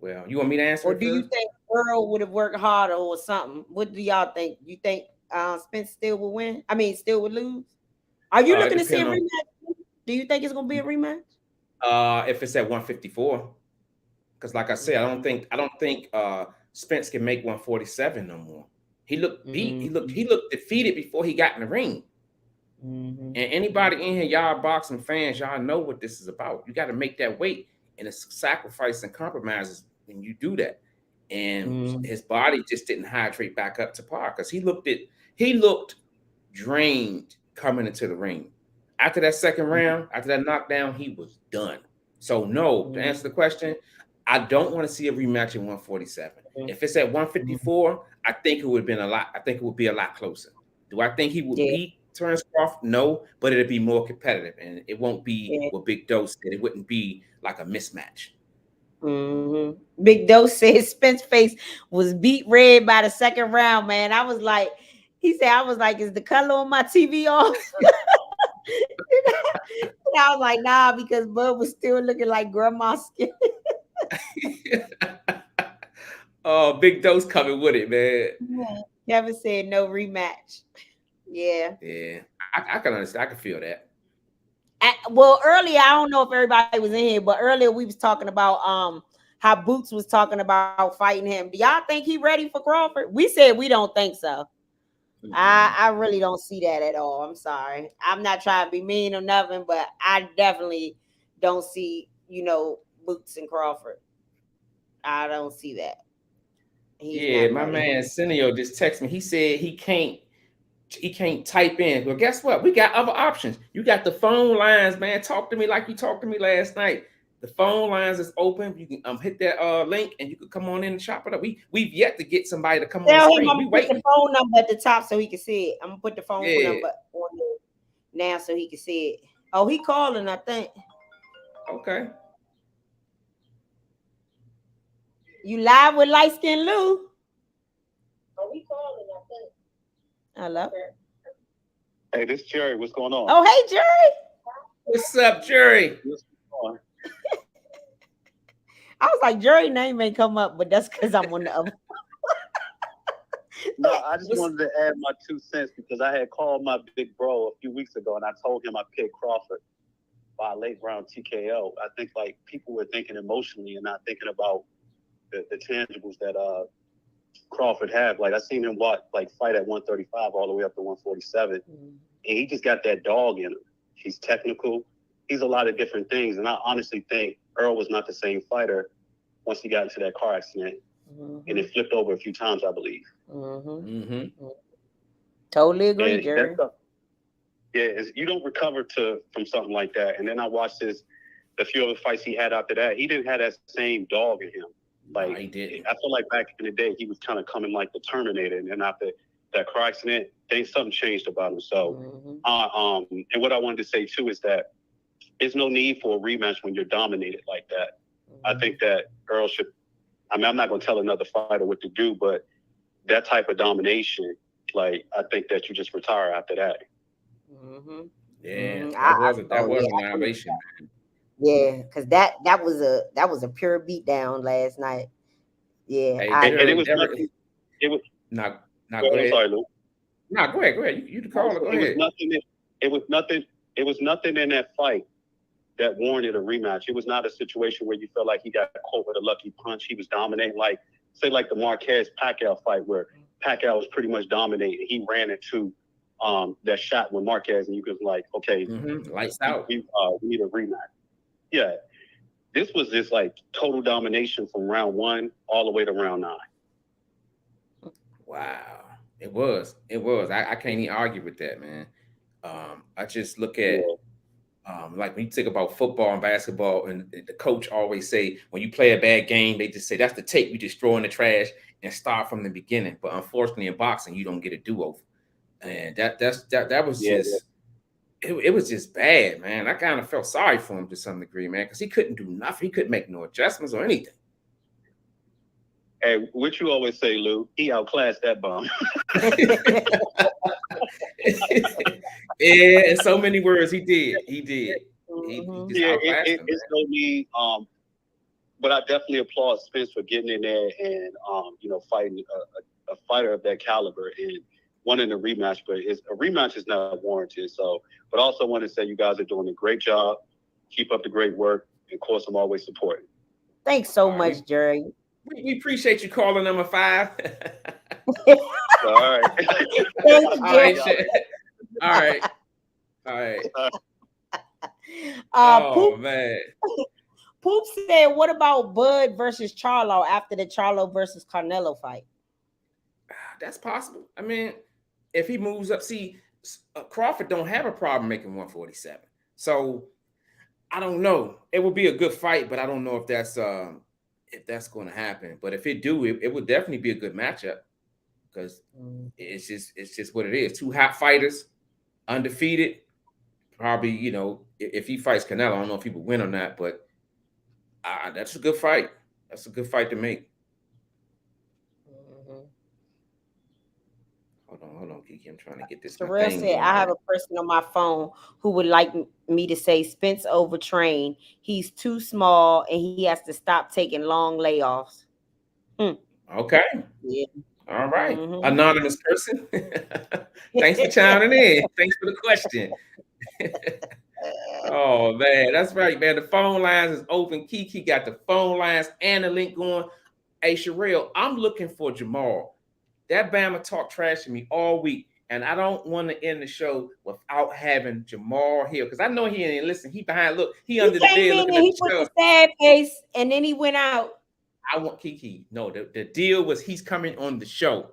Well, you want me to answer? Or do you think Errol would have worked harder or something? What do y'all think? You think Spence still would win? I mean, still would lose? Are you looking to see a rematch? Do you think it's going to be a rematch? If it's at 154, because like I said, I don't think Spence can make 147 no more. He looked beat. He looked defeated before he got in the ring. And anybody in here, y'all boxing fans, y'all know what this is about. You got to make that weight, and it's sacrifice and compromises when you do that. And his body just didn't hydrate back up to par because he looked drained coming into the ring. After that second round, after that knockdown, he was done. So no, to answer the question, I don't want to see a rematch in 147. If it's at 154, I think it would have been a lot. I think it would be a lot closer. Do I think he would beat Terence Crawford? No, but it'd be more competitive, and it won't be what Big Dose said. It wouldn't be like a mismatch. Big Dose said Spence's face was beat red by the second round, man. I was like, is the color on my TV off? And I was like, nah, because Bud was still looking like grandma's skin. Oh, Big Dose coming with it, man. Kevin said no rematch. Yeah. I can understand. I can feel that. Well, earlier, I don't know if everybody was in here, but earlier we was talking about how Boots was talking about fighting him. Do y'all think he ready for Crawford? We said we don't think so. I really don't see that at all. I'm sorry. I'm not trying to be mean or nothing, but I definitely don't see, Boots and Crawford. I don't see that. He's Yeah, not my ready. man Cineo just texted me. He said he can't type in. Well, guess what? We got other options. You got the phone lines, man. Talk to me like you talked to me last night. The phone lines is open. You can hit that link and you can come on in and chop it up. We've yet to get somebody to come on the Tell him screen. I'm We gonna put the waiting. phone number at the top so he can see it. I'm gonna put the phone Yeah. number on there now so he can see it. Oh, he calling, I think. Okay. You live with Liteskin Lou. Oh, he calling, I think. Hello. Hey, this is Jerry. What's going on? Oh, hey, Jerry. What's up, Jerry? What's going on? I was like, Jerry name may come up, but that's because I'm on the other. No, I just wanted to add my 2 cents because I had called my big bro a few weeks ago and I told him I picked Crawford by a late round TKO. I think like people were thinking emotionally and not thinking about the tangibles that Crawford had. Like I seen him fight at 135 all the way up to 147, and he just got that dog in him. He's technical. He's a lot of different things, and I honestly think Errol was not the same fighter once he got into that car accident, and it flipped over a few times, I believe. Totally agree, Jerry. You don't recover from something like that. And then I watched the few other fights he had after that. He didn't have that same dog in him. Like he did. I feel like back in the day, he was kind of coming like the Terminator. And then after that car accident, something changed about him. So, and what I wanted to say too is that there's no need for a rematch when you're dominated like that. I think that Errol should. I mean, I'm not going to tell another fighter what to do, but that type of domination, like I think that you just retire after that. Yeah, that was an annihilation. Yeah, because that was a pure beatdown last night. Yeah, Hey, and it was nothing. It was not. Go I'm ahead. sorry, Lou. No, go ahead. You the caller. Go ahead. It was nothing in that fight that warranted a rematch. It was not a situation where you felt like he got caught with a lucky punch. He was dominating, like the Marquez Pacquiao fight where Pacquiao was pretty much dominating. He ran into that shot with Marquez, and you was like, okay, lights out. We need a rematch. Yeah, this was just like total domination from round 1 all the way to round 9. Wow, it was. I can't even argue with that, man. I just look at like when you think about football and basketball, and the coach always say when you play a bad game, they just say that's the tape. You just throw in the trash and start from the beginning. But unfortunately, in boxing, you don't get a do-over, and that was just. It was just bad, man. I kind of felt sorry for him to some degree, man, because he couldn't do nothing. He couldn't make no adjustments or anything. Hey, what you always say, Lou? He outclassed that bum. Yeah, in so many words, he did. He just outclassed him, it's no need. But I definitely applaud Spence for getting in there and fighting a fighter of that caliber and wanting a rematch. But a rematch is not warranted. So, but also want to say you guys are doing a great job. Keep up the great work. And of course, I'm always supporting. Thanks so much, Jerry. We appreciate you calling number 5. All right. All right. Poop, man. Poop said, what about Bud versus Charlo after the Charlo versus Canelo fight? That's possible. I mean, if he moves up, Crawford don't have a problem making 147. So I don't know. It would be a good fight, but I don't know if that's going to happen. But if it do, it would definitely be a good matchup because it's just what it is. 2 hot fighters, undefeated. Probably, if he fights Canelo, I don't know if he would win or not, but that's a good fight. That's a good fight to make. Hold on, Kiki. I'm trying to get this. Terrell said, I have a person on my phone who would like me to say Spence overtrained. He's too small and he has to stop taking long layoffs. Okay. Yeah. All right. Anonymous person. Thanks for chiming in. Thanks for the question. Oh, man. That's right, man. The phone lines is open. Kiki got the phone lines and the link going. Hey, Sherelle, I'm looking for Jamal. That Bama talk trash to me all week. And I don't want to end the show without having Jamal here because I know he ain't listen. He behind. Look, he under the came bed in looking and at he the put show. the sad face, and then he went out. I want Kiki. No, the deal was he's coming on the show.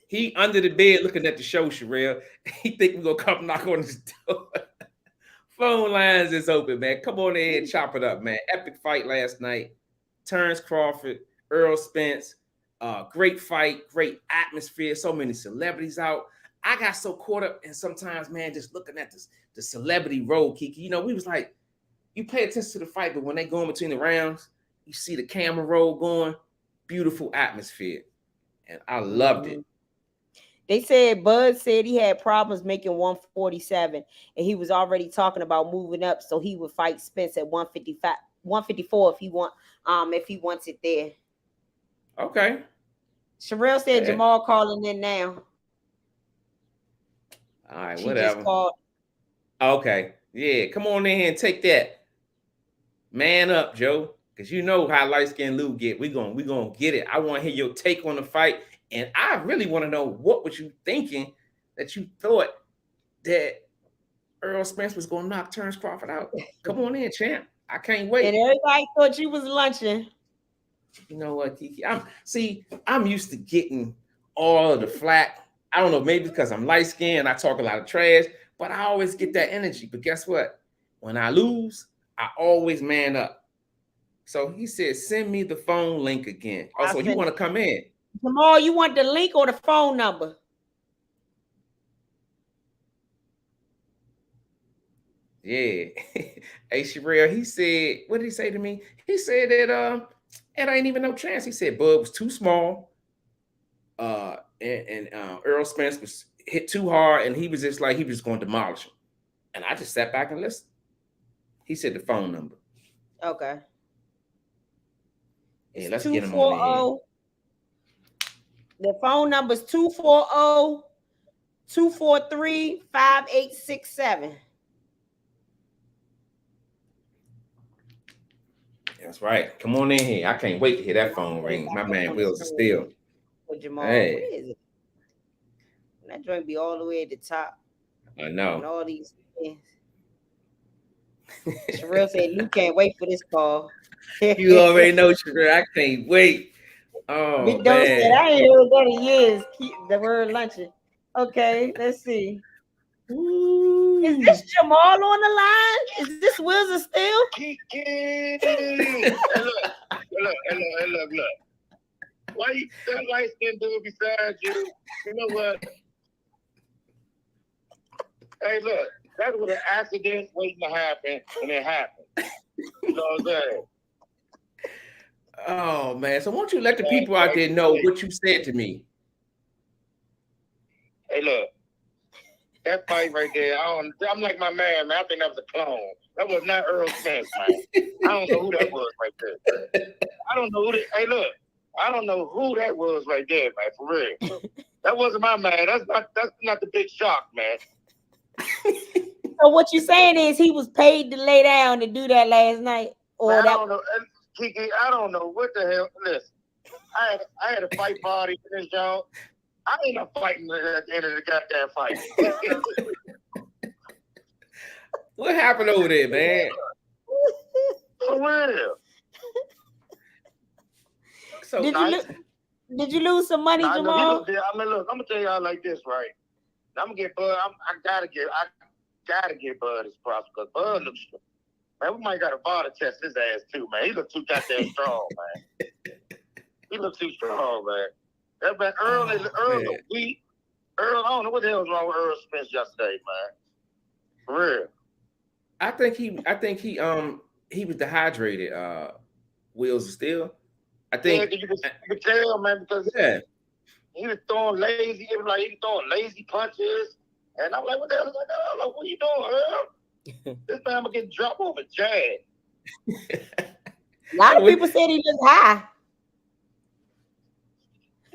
He under the bed looking at the show, Sherelle. He think we're gonna come knock on his door. Phone lines is open, man. Come on in and chop it up, man. Epic fight last night. Terence Crawford, Errol Spence. Great fight, great atmosphere. So many celebrities out. I got so caught up in sometimes, man, just looking at the celebrity roll, Kiki. You know, we was like, you pay attention to the fight, but when they go in between the rounds, you see the camera roll going. Beautiful atmosphere. And I loved it. They said Bud said he had problems making 147, and he was already talking about moving up, so he would fight Spence at 155, 154 if he wants it there. Okay. Sherelle said Jamal calling in now. All right, She whatever. just called. Okay. Yeah, come on in here and take that. Man up, Joe. Because you know how Liteskin Lou get. We gonna get it. I want to hear your take on the fight. And I really want to know what was you thinking that you thought that Errol Spence was going to knock Terence Crawford out. Come on in, champ. I can't wait. And everybody thought you was lunching. You know what, Kiki? I'm used to getting all of the flack. I don't know, maybe because I'm light skinned, I talk a lot of trash, but I always get that energy. But guess what? When I lose, I always man up. So he said, send me the phone link again. Oh, so you want to come in? Jamal, you want the link or the phone number? Yeah. Hey, Sherelle, he said, what did he say to me? He said that it ain't even no chance. He said Bud was too small. And Errol Spence was hit too hard, and he was just like he was going to demolish him. And I just sat back and listened. He said the phone number. Okay. Yeah, let's get him on there. The phone number is 240-243-5867. That's right. Come on in here. I can't wait to hear that phone ring. My man Wheels is still. Jamal, hey. Where is it? That joint be all the way at the top. I know. And all these things. Sherelle said you can't wait for this call. You already know, Sherelle. I can't wait. Oh, Big man. Dog said I ain't heard that in years. Keep the word lunching. Okay, let's see. Ooh. Is this Jamal on the line? Is this Wxxxlf still? Hey, look. Why you that light skin dude beside you? You know what? Hey, look, that was an accident waiting to happen, and it happened. You know what I'm saying? Oh, man. So won't you let the people out there know what you said to me? Hey, look. That fight right there, I'm like my man. I think that was a clone. That was not Errol Spence, man. I don't know who that was right there. I don't know who that. Hey, look. I don't know who that was right there, man. For real. That wasn't my man. That's not the big shock, man. So what you saying is he was paid to lay down to do that last night, or man, that? I don't know, Kiki. I don't know what the hell. Listen, I had a fight party for this job. I ain't not fighting at the end of the goddamn fight. What happened over there, man? For real. So did you lose some money, Jamal? Look, I'm gonna tell y'all like this, right? I'm gonna get Bud. I gotta get Bud his props because Bud looks. Man, we might got a bar to test his ass too, man. He looks too goddamn strong, man. He looks too strong, man. That man Errol is weak. Errol, I don't know what the hell was wrong with Errol Spence yesterday, man. For real. I think he was dehydrated. Wheels still. I think you could tell, man, because he was throwing lazy. It was like he was throwing lazy punches, and I'm like, what the hell? Like, what are you doing, Earl? This man gonna get dropped over Jag. A lot of people said he was high.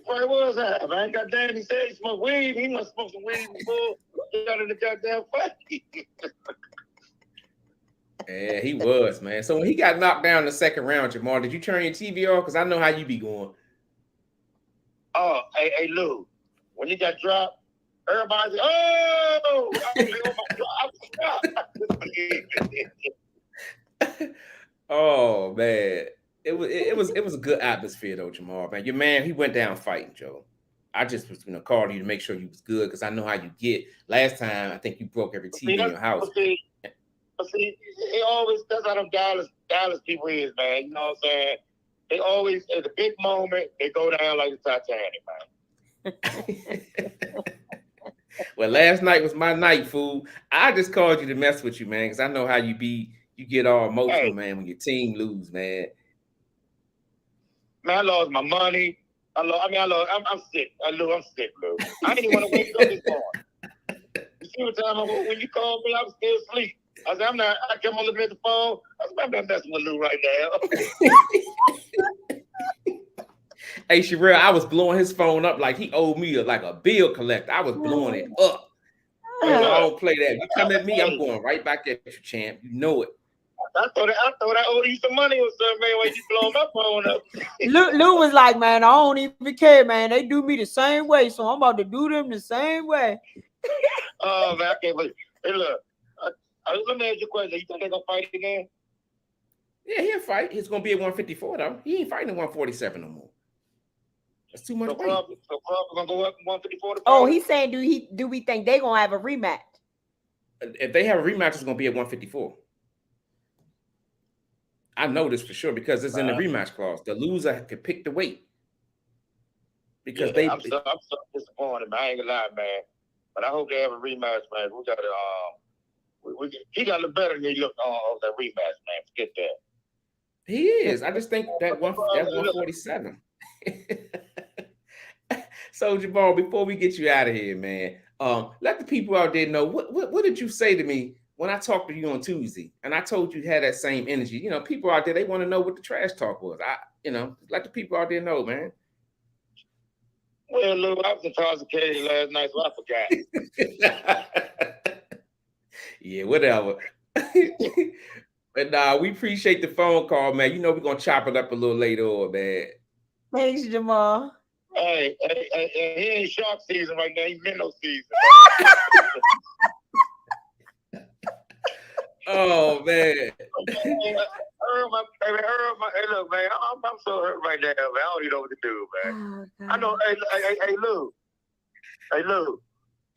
Well, it was high, man. Goddamn, he said he smoked weed. He must smoke some weed before he got in the goddamn fight. Yeah, he was, man. So when he got knocked down in the second round, Jamal, did you turn your TV off? Because I know how you be going. Oh, hey, Lou. When he got dropped, Everybody's oh, oh man. It was a good atmosphere though, Jamal. Man, your man, he went down fighting, Joe. I just was gonna call you to make sure you was good because I know how you get. Last time I think you broke every TV in your house. See, it always that's how them Dallas people is, man. You know what I'm saying? They always at the big moment they go down like the Titanic, man. Well, last night was my night, fool. I just called you to mess with you, man, because I know how you be. You get all emotional, man, when your team lose, man. Man, I lost my money. I'm sick. I'm sick, Lou. I didn't even want to wake up this morning. You see what time when you called me, I was still asleep. I said, I kept on looking at the phone. I said, I'm not messing with Lou right now. Hey, Sherelle, I was blowing his phone up like he owed me like a bill collector. I was blowing it up. I don't play that. You come at me, I'm going right back at you, champ. You know it. I thought I owed you some money or something, man, when you blowing my phone up. Lou was like, man, I don't even care, man. They do me the same way, so I'm about to do them the same way. Oh, man, I can't believe. Hey, look, let me ask you a question. You think they're going to fight again? Yeah, he'll fight. He's going to be at 154, though. He ain't fighting at 147 no more. That's too much weight. So Crawford going to go up 154? Oh, he's saying, do we think they're going to have a rematch? If they have a rematch, it's going to be at 154. I know this for sure because it's in the rematch clause. The loser can pick the weight. Because I'm so disappointed, man. I ain't gonna lie, man. But I hope they have a rematch, man. We got to he got to look better than he looked on that rematch, man. Forget that. He is. I just think that's 147. So Jamal, before we get you out of here, man, let the people out there know what did you say to me when I talked to you on Tuesday, and I told you had that same energy. You know, people out there, they want to know what the trash talk was. Let the people out there know, man. Well, Lou, I was intoxicated last night, so I forgot. Yeah, whatever. But we appreciate the phone call, man. You know we're gonna chop it up a little later on, man. Thanks, Jamal. Hey, he ain't shark season right now. He's minnow season. Oh man. Errol, hey, look, man, I'm so hurt right now, man. I don't even know what to do, man. Oh, I know. Hey, Lou. Hey, Lou.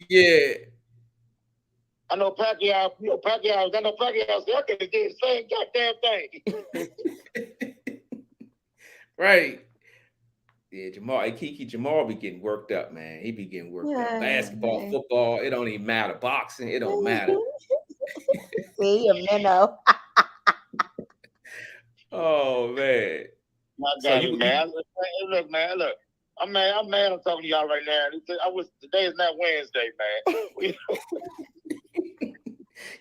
Yeah. I know Pacquiao. I know Pacquiao. I could have did the same goddamn thing. Right. Yeah, Jamal be getting worked up, man. He be getting worked up. Basketball, man. Football, it don't even matter. Boxing, it don't matter. See, a minnow. Oh man. Man. Look, man. Look. I'm mad. I'm talking to y'all right now. Today is not Wednesday, man.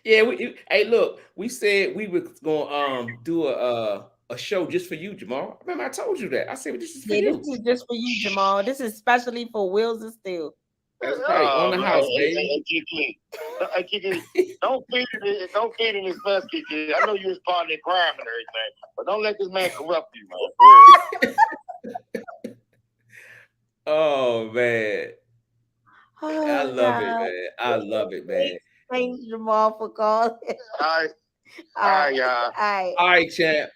Yeah. Hey, look. We said we were gonna do a show just for you, Jamal. Remember, I told you that. I said this is for you. This is just for you, Jamal. This is especially for Wxxxlf Steel. That's right. On the house, baby. Hey, Kiki, don't feed in his mess, Kiki. I know you're his partner in crime and everything, but don't let this man corrupt you, man. Oh man. I love it, man. I love it, man. Thanks, Jamal, for calling. All right, y'all. All right, champ.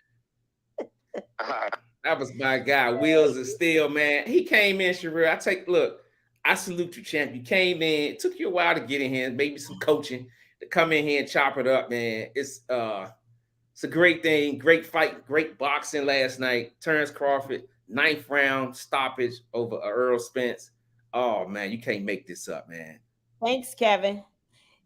That was my guy, Wheels of Steel, man. He came in, Sherelle. I salute you, champ. You came in. It took you a while to get in here, maybe some coaching to come in here and chop it up, man. It's a great thing. Great fight. Great boxing last night. Terence Crawford, 9th round stoppage over Errol Spence. Oh, man, you can't make this up, man. Thanks, Kevin.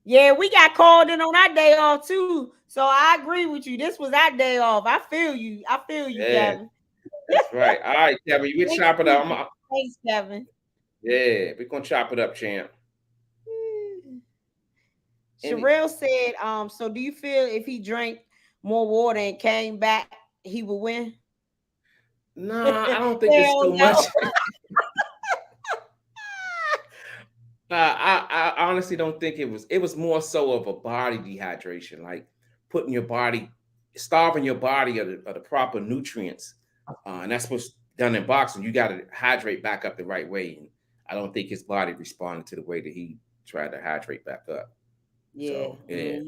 Yeah, we got called in on our day off, too. So I agree with you. This was our day off. I feel you, yeah. Kevin. That's right. All right, Kevin, you can chop it up. Thanks, Kevin. Yeah, we're gonna chop it up, champ. Sherelle said, so do you feel if he drank more water and came back, he would win? No, I don't think it's so much. I honestly don't think it was. It was more so of a body dehydration, like starving your body of the proper nutrients. And that's what's done in boxing. You got to hydrate back up the right way. And I don't think his body responded to the way that he tried to hydrate back up. Yeah. So, yeah.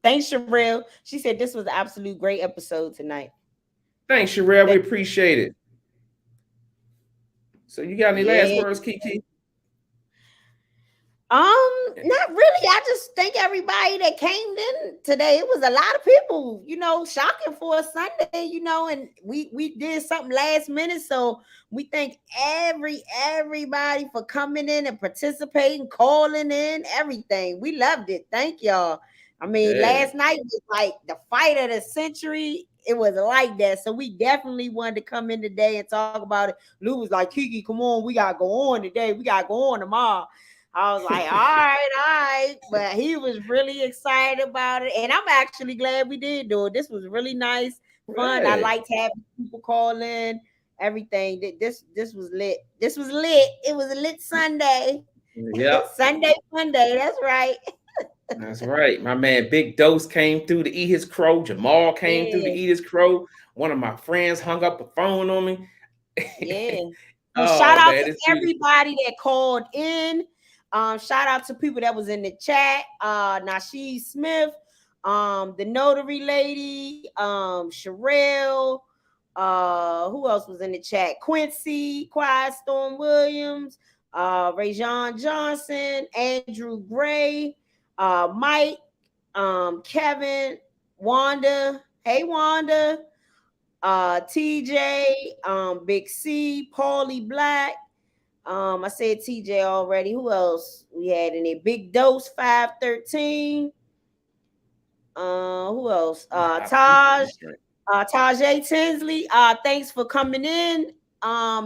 Thanks, Sherelle. She said this was an absolute great episode tonight. Thanks, Sherelle. We appreciate it. So you got any last words, Kiki? Not really. I just thank everybody that came in today. It was a lot of people, shocking for a Sunday, and we did something last minute. So we thank everybody for coming in and participating, calling in, everything. We loved it. Thank y'all. I mean, last night was like the fight of the century. It was like that. So we definitely wanted to come in today and talk about it. Lou was like, Kiki, come on, we gotta go on today. We gotta go on tomorrow. I was like, all right. But he was really excited about it. And I'm actually glad we did do it. This was really nice, fun. I liked having people call in, everything. This was lit. This was lit. It was a lit Sunday. Yeah. Sunday, Monday. That's right. That's right. My man Big Dose came through to eat his crow. Jamal came through to eat his crow. One of my friends hung up the phone on me. Well, shout out to everybody that called in. Shout out to people that was in the chat. Nasheed Smith, the notary lady, Sherelle, who else was in the chat? Quincy, Quiet Storm Williams, Rajon Johnson, Andrew Gray, Mike, Kevin, Wanda. Hey Wanda, TJ, Big C, Paulie Black. I said TJ already. Who else we had in there? Big Dose 513. Who else? Thaj. Tajay Tinsley. Thanks for coming in.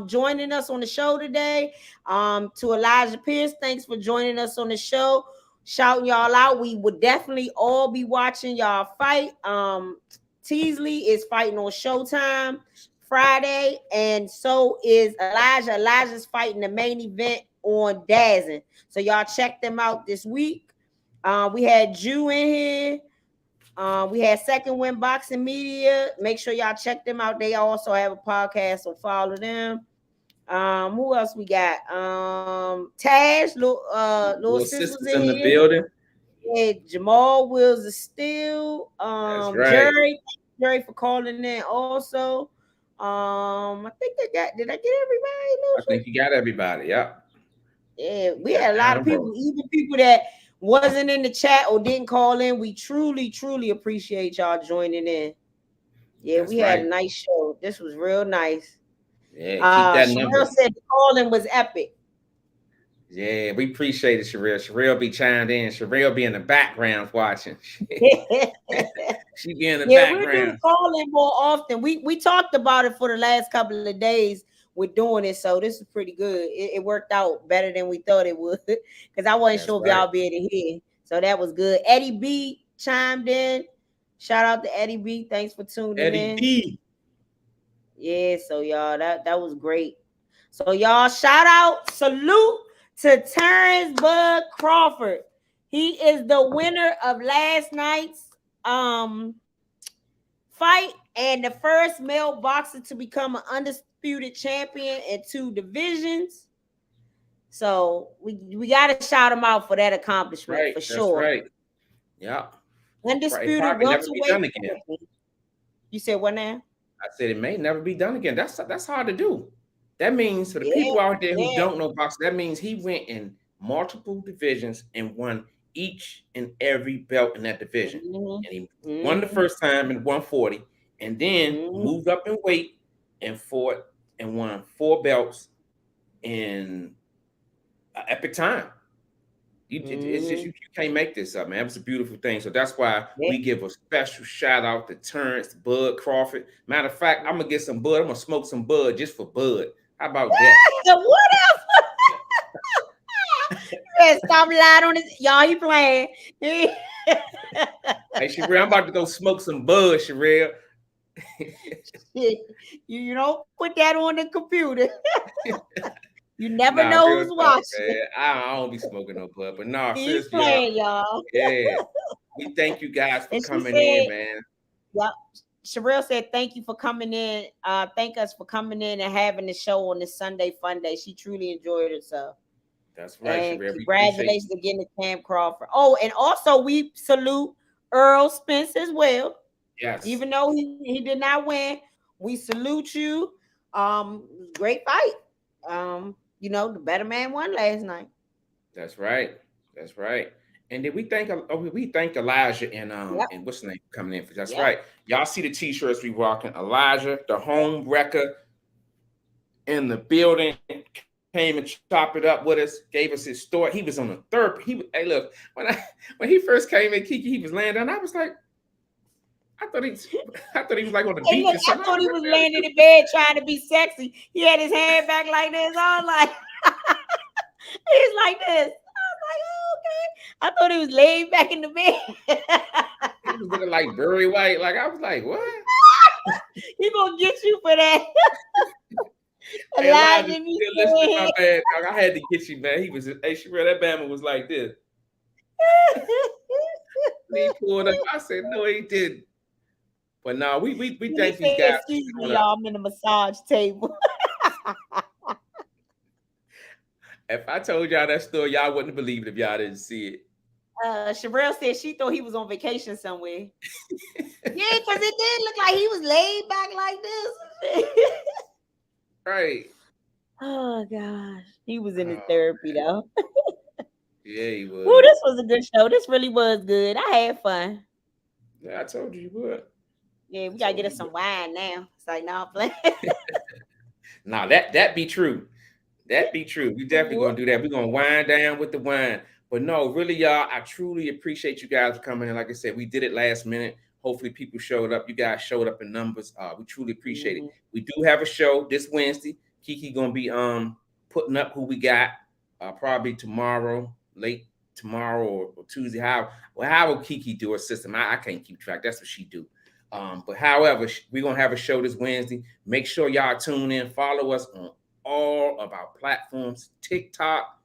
Joining us on the show today. To Elijah Pierce, thanks for joining us on the show. Shouting y'all out. We would definitely all be watching y'all fight. Teasley is fighting on Showtime Friday, and so is Elijah. Elijah's fighting the main event on DAZN. So y'all check them out this week. We had Jew in here. We had Second Win Boxing Media. Make sure y'all check them out. They also have a podcast, so follow them. Who else we got? Thaj, little sisters in the building. Yeah, Jamal Wills is still. That's right. Jerry for calling in also. I think did I get everybody? I think you got everybody. Yeah. Yeah, we had a lot of people, even people that wasn't in the chat or didn't call in. We truly appreciate y'all joining in. Yeah, we had a nice show. This was real nice. Yeah, keep that number. Sherelle said the calling was epic. Yeah, we appreciate it, Sherelle. Sherelle be chimed in. Sherelle be in the background watching. She be in the background. We're doing calling more often. We talked about it for the last couple of days with doing it, so this is pretty good. It worked out better than we thought it would because I wasn't sure if y'all be able to hear. So that was good. Eddie B chimed in. Shout out to Eddie B. Thanks for tuning in. Eddie B. Yeah, so y'all, that was great. So y'all, shout out, salute to Terence Bud Crawford. He is the winner of last night's fight and the first male boxer to become an undisputed champion in 2 divisions. So we got to shout him out for that accomplishment for sure. That's right. Yeah. Undisputed welterweight. You said what now? I said it may never be done again. That's hard to do. That means for the people out there who don't know boxing, that means he went in multiple divisions and won each and every belt in that division. And he won the first time in 140 and then moved up in weight and fought and won 4 belts in an epic time. It's just you can't make this up, man. It was a beautiful thing. So that's why we give a special shout out to Terence Bud Crawford. Matter of fact, I'm gonna get some bud. I'm gonna smoke some bud just for Bud. How about that? What else? Stop lying on this. Y'all, he playing. Hey, Sherelle, I'm about to go smoke some bud, Sherelle. You don't put that on the computer. You never know who's watching. I don't be smoking no bud, but no, he's playing, y'all. Yeah, we thank you guys for coming in, man. Yep. Sherelle said, thank you for coming in. Thank us for coming in and having the show on this Sunday fun day. She truly enjoyed herself. That's right. And Sherelle, congratulations again to Cam Crawford. Oh, and also we salute Errol Spence as well. Yes. Even though he did not win, we salute you. Great fight. You know, the better man won last night. That's right. That's right. And then we thank Elijah and and what's the name coming in for. That's right. Y'all see the t-shirts we rocking. Elijah, the home wrecker in the building, came and chopped it up with us, gave us his story. He was on the third. Hey, look, when he first came in, Kiki, he was laying down. I was like, I thought he was like on the beach. Look, I thought he was laying in the bed trying to be sexy. He had his hand back like this. I was like, he's like this. I was like, oh, okay. I thought he was laid back in the bed. He was looking like Barry White. Like, I was like, what? He gonna get you for that. Hey, Elijah, listen, my bad, dog. I had to get you, man. He was, hey, Sherelle, that Bama was like this. He pulled up. I said, no, he didn't. But no, we thank these guys. Excuse me, y'all. I'm in the massage table. If I told y'all that story, y'all wouldn't believe it if y'all didn't see it. Sherelle said she thought he was on vacation somewhere. Yeah, because it did look like he was laid back like this. Right. Oh gosh, he was in his therapy though. Yeah, he was. Well, this was a good show. This really was good. I had fun. Yeah, I told you would. Yeah, we gotta get us some wine now. It's like, no, I'm playing. Nah, that be true. That be true. We definitely gonna do that. We're gonna wind down with the wine. But no, really, y'all, I truly appreciate you guys for coming in. Like I said, we did it last minute. Hopefully people showed up. You guys showed up in numbers. We truly appreciate it. We do have a show this Wednesday. Kiki gonna be putting up who we got probably tomorrow, late tomorrow or Tuesday. How will Kiki do her system? I can't keep track. That's what she do. But however, we're gonna have a show this Wednesday. Make sure y'all tune in. Follow us on all of our platforms: TikTok,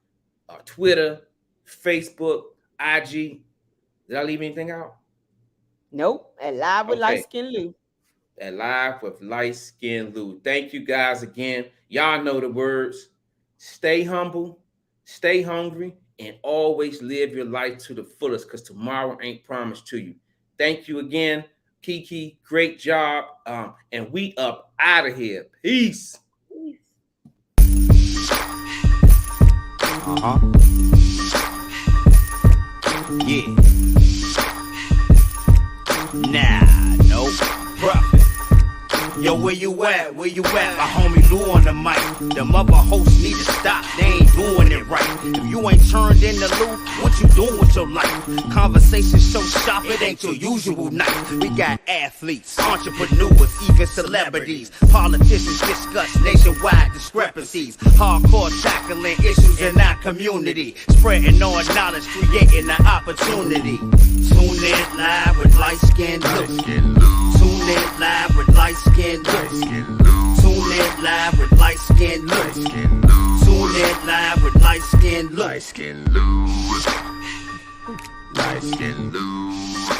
Twitter, Facebook, IG. Did I leave anything out? Nope. At Live with Liteskin Lou. At Live with Liteskin Lou. Thank you guys again. Y'all know the words. Stay humble, stay hungry, and always live your life to the fullest, because tomorrow ain't promised to you. Thank you again, Kiki. Great job. And we up out of here. Peace. Yeah. Nah, no profit. Yo, where you at? Where you at? My homie Lou on the mic. The mother hosts need to stop. They ain't doing it right. If you ain't turned into Lou, what you doing with your life? Conversation so sharp, it ain't your usual night. We got athletes, entrepreneurs, even celebrities. Politicians discuss nationwide discrepancies. Hardcore tackling issues in our community. Spreading on knowledge, creating an opportunity. Tune in live with Liteskin Lou. Tune in live with Liteskin Lou. Tune in live with Liteskin Lou. Tune in live with Liteskin Lou. Liteskin Lou. Liteskin Lou.